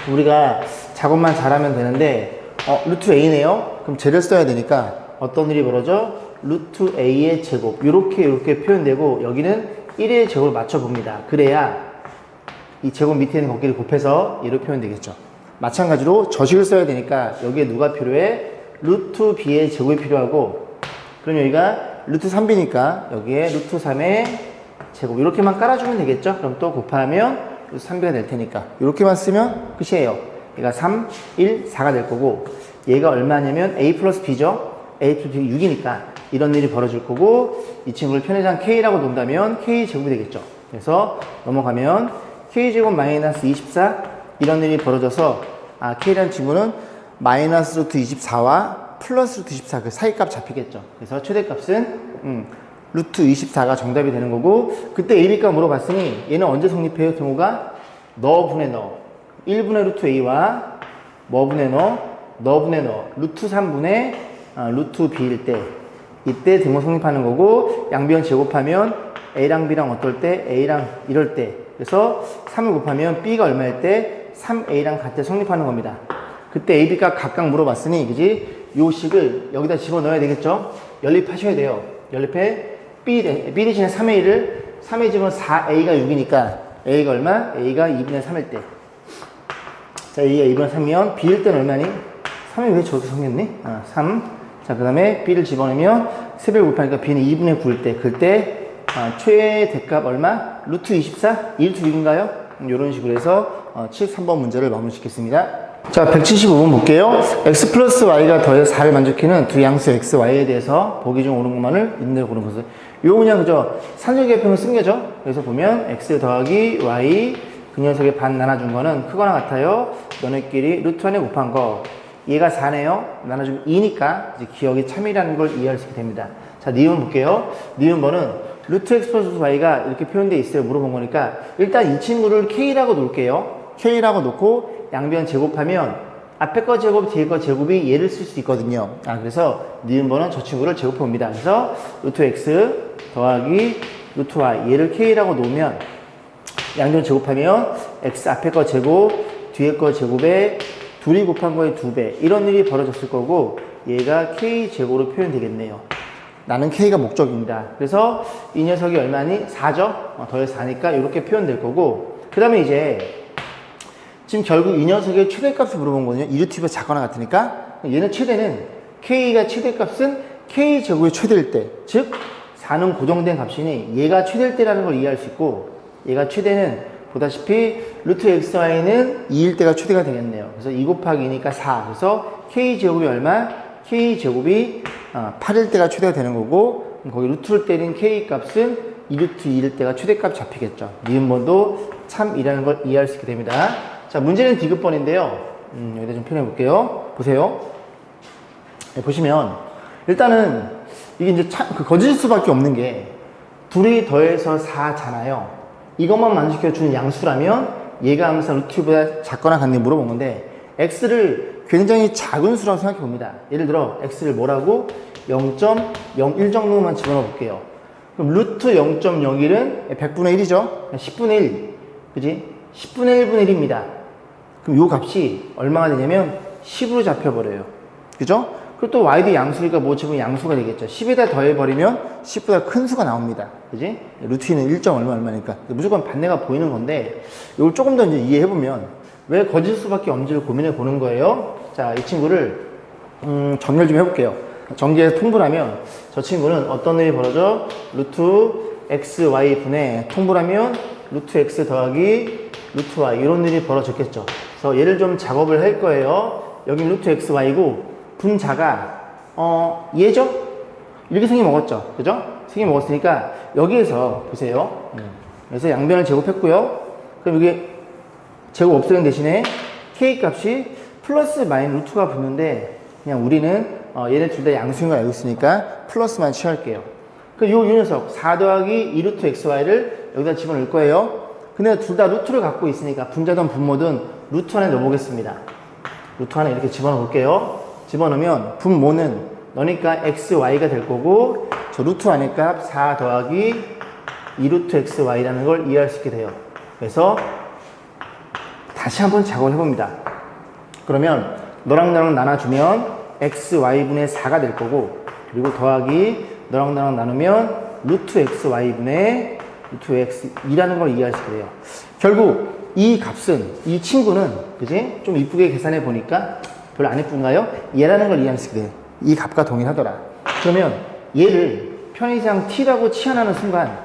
우리가 작업만 잘하면 되는데 루트 A네요. 그럼 쟤를 써야 되니까 어떤 일이 벌어져? 루트 A의 제곱 이렇게 표현되고 여기는 1의 제곱을 맞춰봅니다. 그래야 이 제곱 밑에 있는 것끼리 곱해서 이렇게 표현되겠죠. 마찬가지로 저식을 써야 되니까 여기에 누가 필요해? 루트 B의 제곱이 필요하고 그럼 여기가 루트 3B니까 여기에 루트 3의 제곱 이렇게만 깔아주면 되겠죠. 그럼 또 곱하면 루트 3B가 될 테니까 이렇게만 쓰면 끝이에요. 얘가 3, 1, 4가 될 거고 얘가 얼마냐면 A 플러스 B죠. A 플러스 B 6이니까 이런 일이 벌어질 거고 이 친구를 편의상 K라고 놓는다면 K 제곱이 되겠죠. 그래서 넘어가면 K제곱 마이너스 24 이런 일이 벌어져서 K라는 친구는 마이너스 루트 24와 플러스 루트 24 그 사이값 잡히겠죠. 그래서 최대값은 루트 24가 정답이 되는 거고 그때 AB값 물어봤으니 얘는 언제 성립해요? 등호가 너분의 너 1분의 루트 A와 뭐분의 너분의 너 루트 3분의 루트 B일 때 이때 등호 성립하는 거고 양변 제곱하면 A랑 B랑 어떨 때? A랑 이럴 때 그래서 3을 곱하면 B가 얼마일 때? 3a랑 같아 성립하는 겁니다. 그때 a, b가 각각 물어봤으니 그지? 요 식을 여기다 집어넣어야 되겠죠? 연립하셔야 돼요. 연립해 b 대신에 3a 집어넣으면 4a가 6이니까 a가 얼마? a가 2분의 3일 때. 자, a가 2분의 3이면 b일 때는 얼마니? 3이 왜 저렇게 생겼니? 3. 자, 그 다음에 b를 집어넣으면 3배 곱하니까 b는 2분의 9일 때. 그때 최대값 얼마? 루트 24? 1루트 6인가요? 이런 식으로 해서 73번 문제를 마무리시켰습니다. 자, 175번 볼게요. x 플러스 y가 더해서 4를 만족하는 두 양수 x, y에 대해서 보기 중 옳은 것만을 있는 대로 고른 것을. 요 그냥 그죠? 산술계평은 쓴 거죠? 그래서 보면 x 더하기 y 그 녀석의 반 나눠준 거는 크거나 같아요. 너네끼리 루트 안에 곱한 거. 얘가 4네요. 나눠주면 2니까 이제 기억이 참이라는 걸 이해할 수 있게 됩니다. 자, 니은 볼게요. 니은번은 루트 x 플러스 y가 이렇게 표현되어 있어요. 물어본 거니까 일단 이 친구를 k라고 놓을게요. k라고 놓고 양변 제곱하면 앞에 거 제곱, 뒤에 거 제곱이 얘를 쓸 수 있거든요. 그래서 니은번은 저 친구를 제곱해 봅니다. 그래서 루트 x 더하기 루트 y 얘를 k라고 놓으면 양변 제곱하면 x 앞에 거 제곱, 뒤에 거 제곱에 둘이 곱한 거의 2배 이런 일이 벌어졌을 거고 얘가 k제곱으로 표현되겠네요. 나는 k가 목적입니다. 그래서 이 녀석이 얼마니? 4죠? 더해서 4니까 이렇게 표현될 거고 그 다음에 이제 지금 결국 이 녀석의 최대값을 물어본 거거든요. 2루트가 작거나 같으니까 얘는 최대는 k가 최대값은 k제곱의 최대일 때 즉 4는 고정된 값이니 얘가 최대일 때라는 걸 이해할 수 있고 얘가 최대는 보다시피 루트 xy는 2일 때가 최대가 되겠네요. 그래서 2 곱하기 2니까 4 그래서 k제곱이 얼마? k제곱이 8일 때가 최대가 되는 거고 거기 루트를 때린 k값은 2루트 2일 때가 최대값 잡히겠죠. 니은번도 참이라는 걸 이해할 수 있게 됩니다. 자, 문제는 디귿번인데요. 여기다 좀 표현해 볼게요. 보세요. 네, 보시면 일단은 이게 이제 거짓일 수밖에 없는 게 둘이 더해서 4잖아요. 이것만 만족해주는 양수라면 얘가 항상 루트보다 작거나 같니 물어본 건데 x를 굉장히 작은 수라고 생각해 봅니다. 예를 들어 x를 뭐라고? 0.01 정도만 집어넣어 볼게요. 그럼 루트 0.01은 100분의 1이죠? 10분의 1. 그지? 10분의 1분의 1입니다. 그럼 요 값이 얼마가 되냐면 10으로 잡혀버려요. 그죠? 그리고 또 y도 양수니까 뭐 집으면 양수가 되겠죠. 10에다 더해버리면 10보다 큰 수가 나옵니다. 그지? 루트 2는 1. 얼마니까. 무조건 반대가 보이는 건데 이걸 조금 더 이제 이해해보면 왜 거짓일 수밖에 없는지를 고민해 보는 거예요. 자, 이 친구를 정렬 좀 해볼게요. 정리해서 통분하면 저 친구는 어떤 일이 벌어져? 루트 x, y 분의 통분하면 루트 x 더하기 루트 y 이런 일이 벌어졌겠죠. 그래서 얘를 좀 작업을 할 거예요. 여기 루트 x, y고 분자가 얘죠? 이렇게 생겨 먹었죠. 그죠? 생겨 먹었으니까 여기에서 보세요. 그래서 양변을 제곱했고요. 그럼 여기 제곱 없애는 대신에 k 값이 플러스 마이너스 루트가 붙는데 그냥 우리는 얘네 둘 다 양수인 걸 알고 있으니까 플러스만 취할게요. 그럼 요 녀석 4 더하기 2루트 xy를 여기다 집어넣을 거예요. 근데 둘 다 루트를 갖고 있으니까 분자든 분모든 루트 안에 넣어보겠습니다. 루트 안에 이렇게 집어넣어 볼게요. 집어넣으면 분모는 너니까 xy가 될 거고 저 루트 안에 값 4 더하기 2루트 xy라는 걸 이해할 수 있게 돼요. 그래서 다시 한번 작업을 해봅니다. 그러면 너랑 나랑 나눠주면 xy분의 4가 될 거고 그리고 더하기 너랑 나랑 나누면 루트 xy분의 루트 x2라는 걸 이해할 수 있게 돼요. 결국 이 값은 이 친구는 그지? 좀 이쁘게 계산해 보니까 별로 안 예쁜가요? 얘라는 걸 이해할 수 있게 돼요. 이 값과 동일하더라. 그러면 얘를 편의상 t라고 치환하는 순간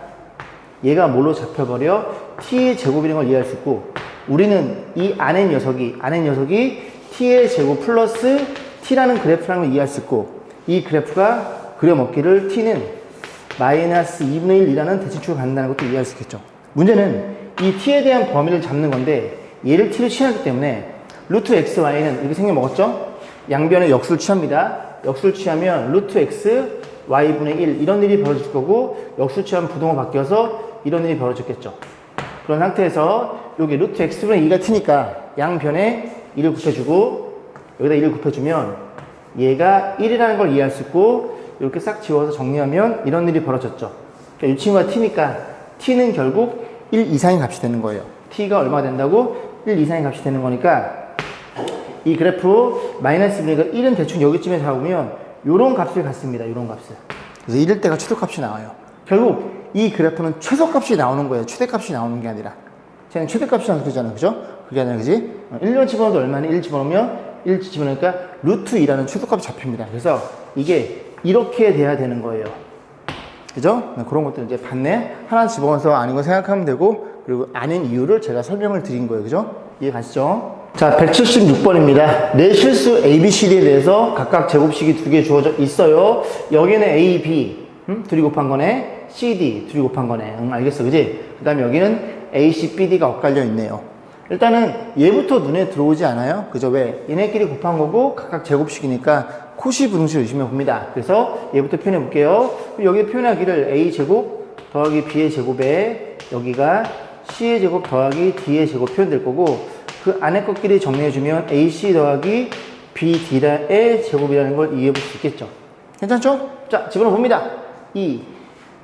얘가 뭘로 잡혀버려? t의 제곱이라는 걸 이해할 수 있고 우리는 이 안의 녀석이 t의 제곱 플러스 t라는 그래프라는 걸 이해할 수 있고 이 그래프가 그려먹기를 t는 마이너스 2분의 1이라는 대칭축을 갖는다는 것도 이해할 수 있겠죠. 문제는 이 t에 대한 범위를 잡는 건데 얘를 t로 취하기 때문에 루트 xy는 이렇게 생겨먹었죠? 양변의 역수를 취합니다. 역수를 취하면 루트 x y분의 1 이런 일이 벌어질 거고 역수 취하면 부동호 바뀌어서 이런 일이 벌어졌겠죠. 그런 상태에서 여기 루트 x분의 2가 t니까 양변에 1을 곱해주고 여기다 1을 곱해주면 얘가 1이라는 걸 이해할 수 있고 이렇게 싹 지워서 정리하면 이런 일이 벌어졌죠. 그러니까 이 친구가 t니까 t는 결국 1 이상의 값이 되는 거예요. t가 얼마가 된다고? 1 이상의 값이 되는 거니까 이 그래프 마이너스 1이니까 1은 대충 여기쯤에 잡으면 요런 값을 갖습니다. 요런 값을. 그래서 이럴 때가 최소값이 나와요. 결국 이 그래프는 최소값이 나오는 거예요. 최대값이 나오는 게 아니라. 쟤는 최대값이 나오는 거잖아요. 그죠? 그게 아니라 그지? 1번 집어넣어도 얼마니? 1 집어넣으면 1 집어넣으니까 루트 2라는 최소값이 잡힙니다. 그래서 이게 이렇게 돼야 되는 거예요. 그죠? 그런 것들 이제 봤네? 하나 집어넣어서 아닌 거 생각하면 되고, 그리고 아는 이유를 제가 설명을 드린 거예요. 그죠? 이해 가시죠? 자, 176번입니다. 내 실수 ABCD에 대해서 각각 제곱식이 2개 주어져 있어요. 여기는 A, B, 둘이 곱한 거네. CD, 둘이 곱한 거네. 알겠어. 그지? 그 다음에 여기는 A, C, B, D가 엇갈려 있네요. 일단은 얘부터 눈에 들어오지 않아요? 그죠? 왜? 얘네끼리 곱한 거고 각각 제곱식이니까 코시 분응식을 의심해 봅니다. 그래서 얘부터 표현해 볼게요. 여기 표현하기를 A제곱 더하기 B의 제곱에 여기가 C의 제곱 더하기 D의 제곱 표현될 거고, 그 안에 것끼리 정리해주면 AC 더하기 BD의 제곱이라는 걸 이해해 볼 수 있겠죠. 괜찮죠? 자, 집어넣어 봅니다. 2,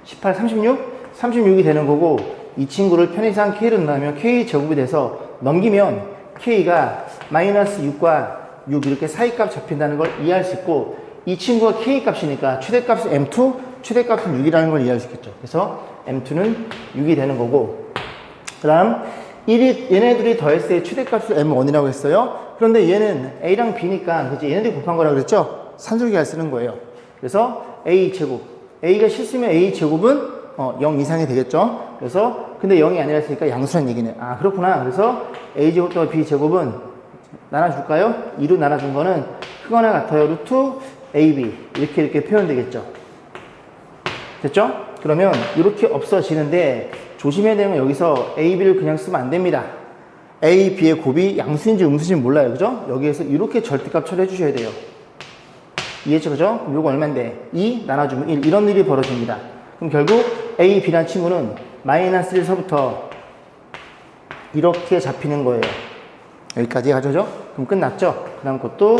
18, 36, 36이 되는 거고, 이 친구를 편의상 K로 넣으면 K 제곱이 돼서 넘기면 K가 마이너스 6과 6 이렇게 사이값 잡힌다는 걸 이해할 수 있고, 이 친구가 K 값이니까 최대값은 M2, 최대값은 6이라는 걸 이해할 수 있겠죠. 그래서 M2는 6이 되는 거고, 그 다음 얘네 둘이 더했을 때 최대값을 M1이라고 했어요. 그런데 얘는 A랑 B니까 그치? 얘네들이 곱한 거라 그랬죠? 산술기를 쓰는 거예요. 그래서 A제곱, A가 실수면 A제곱은 0 이상이 되겠죠? 그래서 근데 0이 아니라 했으니까 양수란 얘기네. 아, 그렇구나. 그래서 A제곱 더하기 B제곱은 나눠줄까요? 2로 나눠준 거는 크거나 같아요. 루트 AB 이렇게 표현되겠죠. 됐죠? 그러면 이렇게 없어지는데 조심해야 되는 건 여기서 A, B를 그냥 쓰면 안 됩니다. A, B의 곱이 양수인지 음수인지 몰라요. 그죠? 여기에서 이렇게 절대값 처리해 주셔야 돼요. 이해했죠? 그죠? 그럼 요거 얼만데? 2 나눠주면 1. 이런 일이 벌어집니다. 그럼 결국 A, B란 친구는 마이너스 1서부터 이렇게 잡히는 거예요. 여기까지 가져죠? 그럼 끝났죠? 그 다음 것도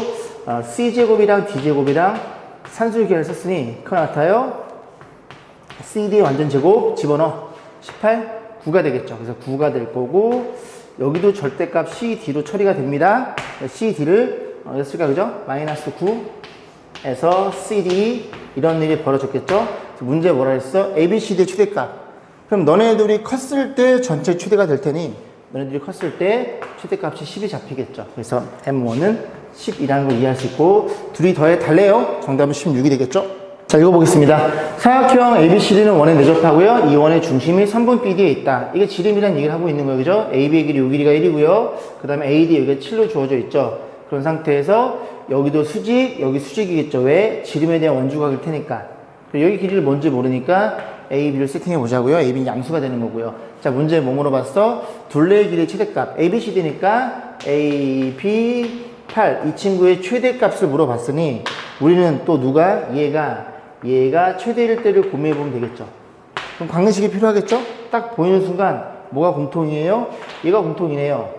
C제곱이랑 D제곱이랑 산술기를 썼으니 그거 같아요. CD 완전 제곱 집어넣어. 18, 9가 되겠죠. 그래서 9가 될 거고, 여기도 절대값 CD로 처리가 됩니다. CD를 했을까, 그죠? 마이너스 9에서 CD 이런 일이 벌어졌겠죠. 문제 뭐라 했어? ABCD의 최대값. 그럼 너네들이 컸을 때 전체 최대가 될 테니 너네들이 컸을 때 최대값이 10이 잡히겠죠. 그래서 M1은 10이라는 걸 이해할 수 있고, 둘이 더해 달래요. 정답은 16이 되겠죠. 자, 읽어보겠습니다. 사각형 ABCD는 원에 내접하고요. 이 원의 중심이 3분 BD에 있다. 이게 지름이라는 얘기를 하고 있는 거예요. 그죠? AB의 길이 요 길이가 1이고요. 그 다음에 AD 여기가 7로 주어져 있죠. 그런 상태에서 여기도 수직, 여기 수직이겠죠. 왜? 지름에 대한 원주각일 테니까. 여기 길이를 뭔지 모르니까 AB를 세팅해 보자고요. AB는 양수가 되는 거고요. 자, 문제 뭐 물어봤어? 둘레의 길이 최대값. ABCD니까 AB 8. 이 친구의 최대값을 물어봤으니 우리는 또 누가? 얘가 최대일 때를 고민해 보면 되겠죠. 그럼 관계식이 필요하겠죠? 딱 보이는 순간 뭐가 공통이에요? 얘가 공통이네요.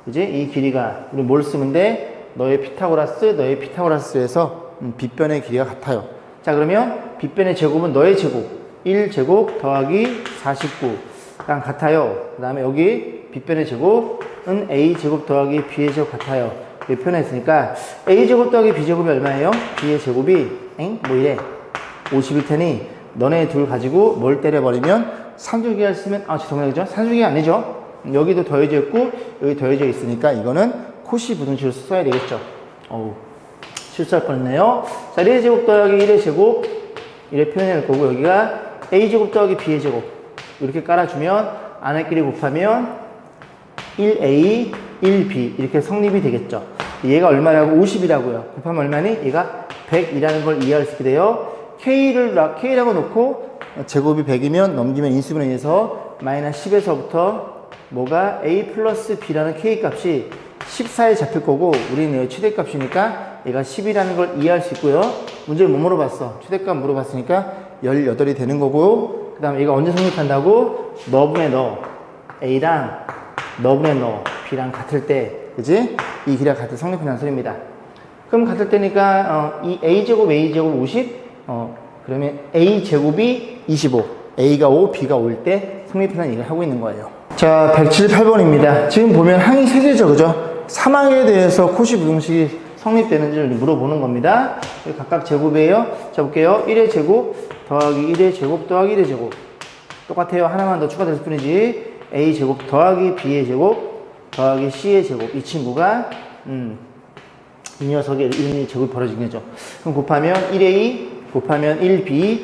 그지? 이 길이가 우리 뭘 쓰면 돼? 너의 피타고라스에서 빗변의 길이가 같아요. 자, 그러면 빗변의 제곱은 너의 제곱 1제곱 더하기 49랑 같아요. 그 다음에 여기 빗변의 제곱은 A제곱 더하기 B의 제곱 같아요. 이렇게 표현했으니까 A제곱 더하기 B제곱이 얼마예요? B의 제곱이 뭐 이래 50일 테니 너네 둘 가지고 뭘 때려버리면 산술기를 쓰면 죄송해요. 그죠? 산술기가 아니죠. 여기도 더해져 있고 여기 더해져 있으니까 이거는 코시 부등식을 써야 되겠죠. 실수할 뻔했네요. 자, 1의 제곱 더하기 1의 제곱 이렇게 표현할 거고, 여기가 A제곱 더하기 B의 제곱 이렇게 깔아주면 안에끼리 곱하면 1A 1B 이렇게 성립이 되겠죠. 얘가 얼마라고? 50이라고요. 곱하면 얼마니? 얘가 100이라는 걸 이해할 수 있게 돼요. K라고 놓고 제곱이 100이면 넘기면 인수분해 해서 마이너스 10에서부터 뭐가 A 플러스 B라는 K 값이 14에 잡힐 거고, 우리는 최대값이니까 얘가 10이라는 걸 이해할 수 있고요. 문제를 뭐 물어봤어? 최대값 물어봤으니까 18이 되는 거고, 그 다음에 얘가 언제 성립한다고? 너분의 너 A랑 너분의 너 B랑 같을 때, 그지? 이 길이가 같을 성립한다는 소리입니다. 그럼 같을 때니까 이 A제곱 50 그러면 A제곱이 25 A가 5 B가 5일 때 성립한다는 얘기를 하고 있는 거예요. 자, 178번입니다. 지금 보면 항이 3개죠, 그죠? 3항에 대해서 코시 부등식이 성립되는지를 물어보는 겁니다. 각각 제곱이에요. 자, 볼게요. 1의 제곱 더하기 1의 제곱 더하기 1의 제곱. 똑같아요. 하나만 더 추가될 뿐이지. A 제곱 더하기 B의 제곱 더하기 C의 제곱. 이 친구가, 이 녀석의 1의 제곱이 벌어지긴 하죠. 그럼 곱하면 1A 곱하면 1B,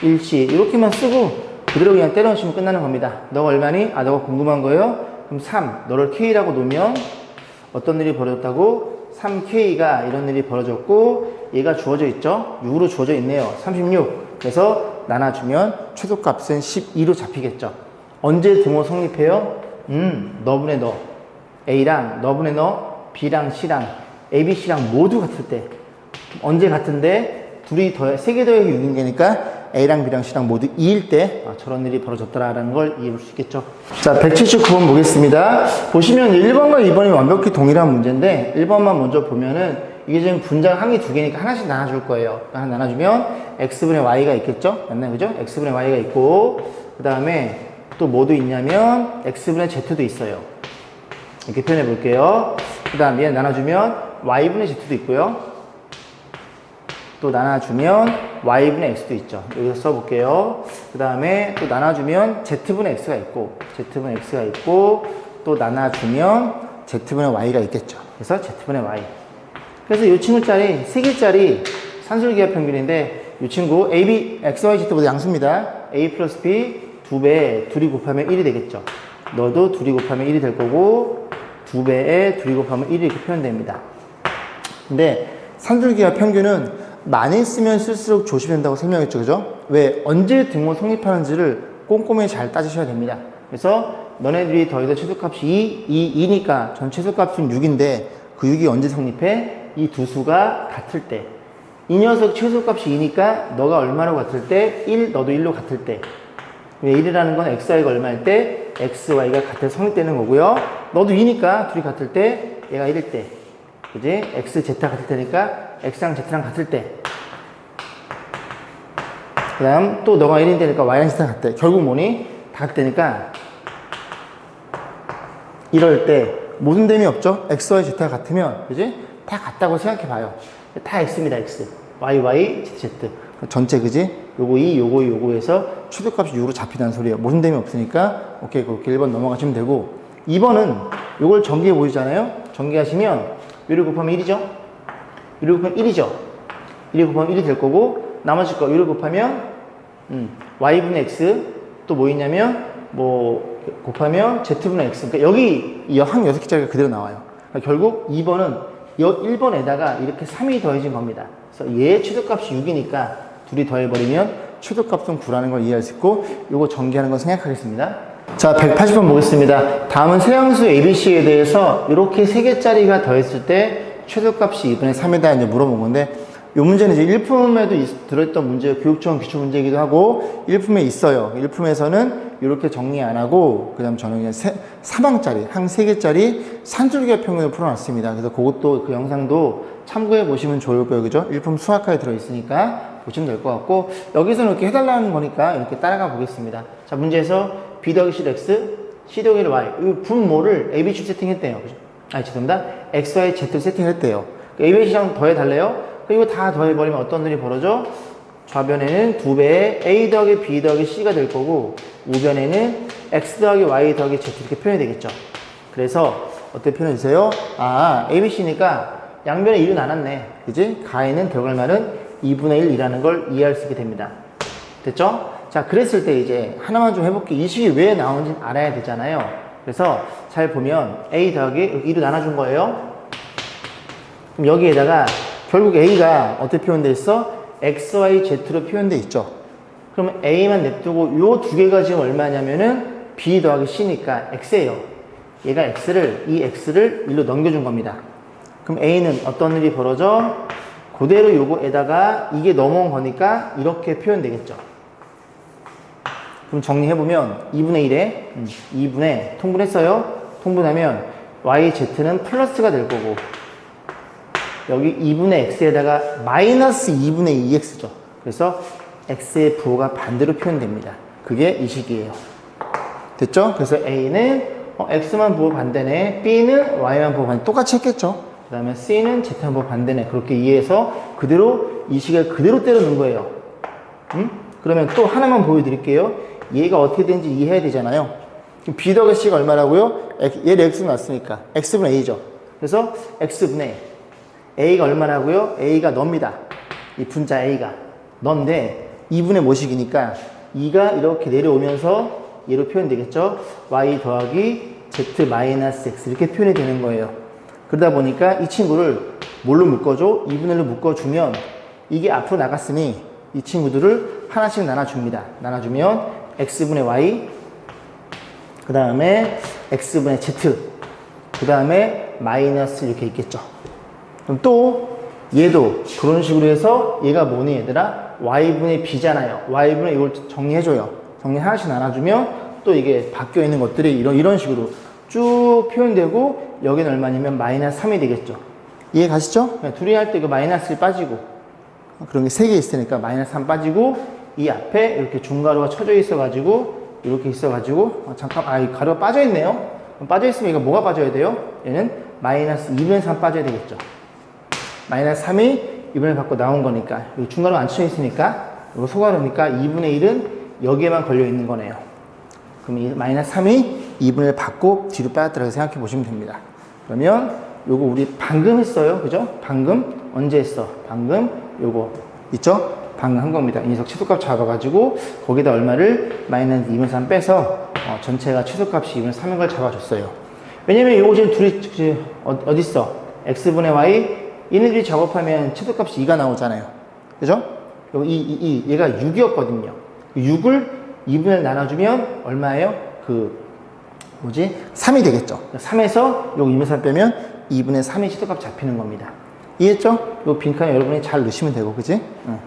1C. 이렇게만 쓰고 그대로 그냥 때려 넣으시면 끝나는 겁니다. 너가 얼마니? 아, 너가 궁금한 거예요? 그럼 3. 너를 K라고 놓으면 어떤 일이 벌어졌다고? 3K가 이런 일이 벌어졌고 얘가 주어져 있죠? 6으로 주어져 있네요. 36. 그래서 나눠주면 최소값은 12로 잡히겠죠. 언제 등호 성립해요? 너분의 너 A랑 너분의 너 B랑 C랑 A, B, C랑 모두 같을 때. 언제 같은데? 둘이 세 개 더해서 6인 게니까 A랑 B랑 C랑 모두 2일 때 저런 일이 벌어졌더라라는 걸 이해할 수 있겠죠. 자, 179번 보겠습니다. 보시면 1번과 2번이 완벽히 동일한 문제인데 1번만 먼저 보면은 이게 지금 분자가 항이 2개니까 하나씩 나눠줄 거예요. 하나 나눠주면 x분의 y가 있겠죠? 맞나요? 그죠? x분의 y가 있고 그 다음에 또 뭐도 있냐면 x분의 z도 있어요. 이렇게 표현해 볼게요. 그 다음 얘 나눠주면 y분의 z도 있고요. 또 나눠주면 y분의 x도 있죠. 여기서 써볼게요. 그 다음에 또 나눠주면 z분의 x가 있고 z분의 x가 있고 또 나눠주면 z분의 y가 있겠죠. 그래서 z분의 y. 그래서 이 친구 짜리 3개짜리 산술기하 평균인데 이 친구 a, b, x, y, z보다 양수입니다. a 플러스 b 2배 둘이 곱하면 1이 되겠죠. 너도 둘이 곱하면 1이 될 거고 2배에 둘이 곱하면 1이 이렇게 표현됩니다. 근데 산술기하 평균은 많이 쓰면 쓸수록 조심된다고 설명했죠. 그죠? 왜? 언제 등호 성립하는지를 꼼꼼히 잘 따지셔야 됩니다. 그래서 너네들이 더해서 최소값이 2니까 전 최소값은 6인데 그 6이 언제 성립해? 이 두 수가 같을 때. 이 녀석 최소값이 2니까 너가 얼마로 같을 때? 1, 너도 1로 같을 때. 왜 1이라는 건 xy가 얼마일 때? xy가 같을 성립되는 거고요. 너도 2니까 둘이 같을 때 얘가 1일 때. 그지? x, z가 같을 테니까 x랑 z랑 같을 때. 그 다음 또 너가 1인 되니까 y랑 z랑 같을 때. 결국 뭐니? 다 같을 때니까 이럴 때 모든 셈이 없죠? x, y, z가 같으면 그지? 다 같다고 생각해 봐요. 다 x입니다. x. y, y, z, z. 전체 그지? 요거 2, 요거 2, 요거 해서 최소값이 6으로 잡히다는 소리예요. 모든 셈이 없으니까 오케이 그렇게 1번 넘어가시면 되고 2번은 요걸 전개해 보이잖아요? 전개하시면 1을 곱하면 1이죠? 1을 곱하면 1이죠? 1을 곱하면 1이 될 거고 나머지 거 1을 곱하면 y분의 x 또 뭐 있냐면 뭐 곱하면 z분의 x. 그러니까 여기 한 6개짜리가 그대로 나와요. 그러니까 결국 2번은 1번에다가 이렇게 3이 더해진 겁니다. 그래서 얘의 최소값이 6이니까 둘이 더해버리면 최소값은 9라는 걸 이해할 수 있고 요거 전개하는 거 생각하겠습니다. 자, 180번 보겠습니다. 다음은 세함수 ABC에 대해서 이렇게 3개짜리가 더했을 때 최소값이 2분의 3이다 이제 물어본 건데 이 문제는 이제 1품에도 들어있던 문제, 교육청 기출 문제이기도 하고 1품에 있어요. 1품에서는 이렇게 정리 안 하고 그다음 저는 그냥 3항짜리, 항 3개짜리 산술기하 평균을 풀어놨습니다. 그래서 그것도 그 영상도 참고해 보시면 좋을 거예요. 그죠? 1품 수학과에 들어있으니까 보시면 될 것 같고 여기서는 이렇게 해달라는 거니까 이렇게 따라가 보겠습니다. 자, 문제에서 B 더하기 C X, C 더하기 Y 이 분모를 A, B, C 세팅했대요. 그죠? 아니 죄송합니다. X, Y, Z를 세팅했대요. A, B, C랑 더해달래요. 이거 다 더해버리면 어떤 일이 벌어져? 좌변에는 2배의 A 더하기 B 더하기 C가 될 거고 우변에는 X 더하기 Y 더하기 Z 이렇게 표현이 되겠죠. 그래서 어떻게 표현해 주세요? 아, A, B, C니까 양변에 1이 나눴네. 그지? 가에는 들어갈 말은 2분의 1이라는 걸 이해할 수 있게 됩니다. 됐죠? 자, 그랬을 때 이제 하나만 좀 해볼게요. 이 식이 왜 나오는지 알아야 되잖아요. 그래서 잘 보면 A 더하기 2로 나눠준 거예요. 그럼 여기에다가 결국 A가 어떻게 표현되어 있어? X, Y, Z로 표현되어 있죠. 그러면 A만 냅두고 요 두 개가 지금 얼마냐면은 B 더하기 C니까 X예요. 얘가 X를, 이 X를 1로 넘겨준 겁니다. 그럼 A는 어떤 일이 벌어져? 그대로 요거에다가 이게 넘어온 거니까 이렇게 표현되겠죠. 그럼 정리해보면 2분의 1에 2분의 통분했어요. 통분하면 y, z는 플러스가 될 거고 여기 2분의 x에다가 마이너스 2분의 2x죠. 그래서 x의 부호가 반대로 표현됩니다. 그게 이 식이에요. 됐죠? 그래서 A는 X만 보고 반대네, B는 Y만 보고 반대. 똑같이 했겠죠? 그 다음에 C는 Z만 보고 반대네. 그렇게 이해해서 그대로 이 식을 그대로 때려 넣은 거예요. 그러면 또 하나만 보여드릴게요. 얘가 어떻게 되는지 이해해야 되잖아요. 지금 B 더하기 C가 얼마라고요? 얘를 X로 놨으니까 X분의 A죠. 그래서 X분의 A가 얼마라고요? A가 너입니다. 이 분자 A가 너인데 2분의 모식이니까 2가 이렇게 내려오면서 얘로 표현되겠죠? Y 더하기 Z 마이너스 X 이렇게 표현이 되는 거예요. 그러다 보니까 이 친구를 뭘로 묶어줘? 2분의 1로 묶어주면 이게 앞으로 나갔으니 이 친구들을 하나씩 나눠줍니다. 나눠주면 X분의 Y, 그 다음에 X분의 Z, 그 다음에 마이너스 이렇게 있겠죠. 그럼 또 얘도 그런 식으로 해서 얘가 뭐니 얘들아? Y분의 B잖아요. Y분의 이걸 정리해줘요. 정리 하나씩 나눠주면 또 이게 바뀌어 있는 것들이 이런 식으로 쭉 표현되고 여기는 얼마냐면 마이너스 3이 되겠죠. 이해 가시죠? 둘이 할 때 그 마이너스를 빠지고 그런 게 3개 있으니까 마이너스 3 빠지고 이 앞에 이렇게 중가루가 쳐져 있어가지고 이렇게 있어가지고 잠깐 이 가루가 빠져있네요. 빠져있으면 이거 뭐가 빠져야 돼요? 얘는 마이너스 2분의 3 빠져야 되겠죠. 마이너스 3이 2분의 받고 나온 거니까 여기 중가루가 안 쳐져 있으니까 이거 소가루니까 2분의 1은 여기에만 걸려 있는 거네요. 그럼 이 마이너스 3이 2분의 1 받고 뒤로 빠졌다고 생각해 보시면 됩니다. 그러면 요거 우리 방금 했어요. 그죠? 방금 언제 했어? 방금 요거 있죠? 방금 한 겁니다. 이 녀석 최소값 잡아가지고 거기다 얼마를 마이너스 2분의 3 빼서 전체가 최소값이 2분의 3인 걸 잡아줬어요. 왜냐면 요거 지금 둘이 어딨어? X분의 Y 얘네들이 작업하면 최소값이 2가 나오잖아요. 그죠? 여기 얘가 6이었거든요. 6을 2분의 1 나눠주면 얼마예요? 3이 되겠죠. 3에서 요 2분의 3 빼면 2분의 3이 최소값 잡히는 겁니다. 이해했죠? 요 빈칸에 여러분이 잘 넣으시면 되고, 그지? 응.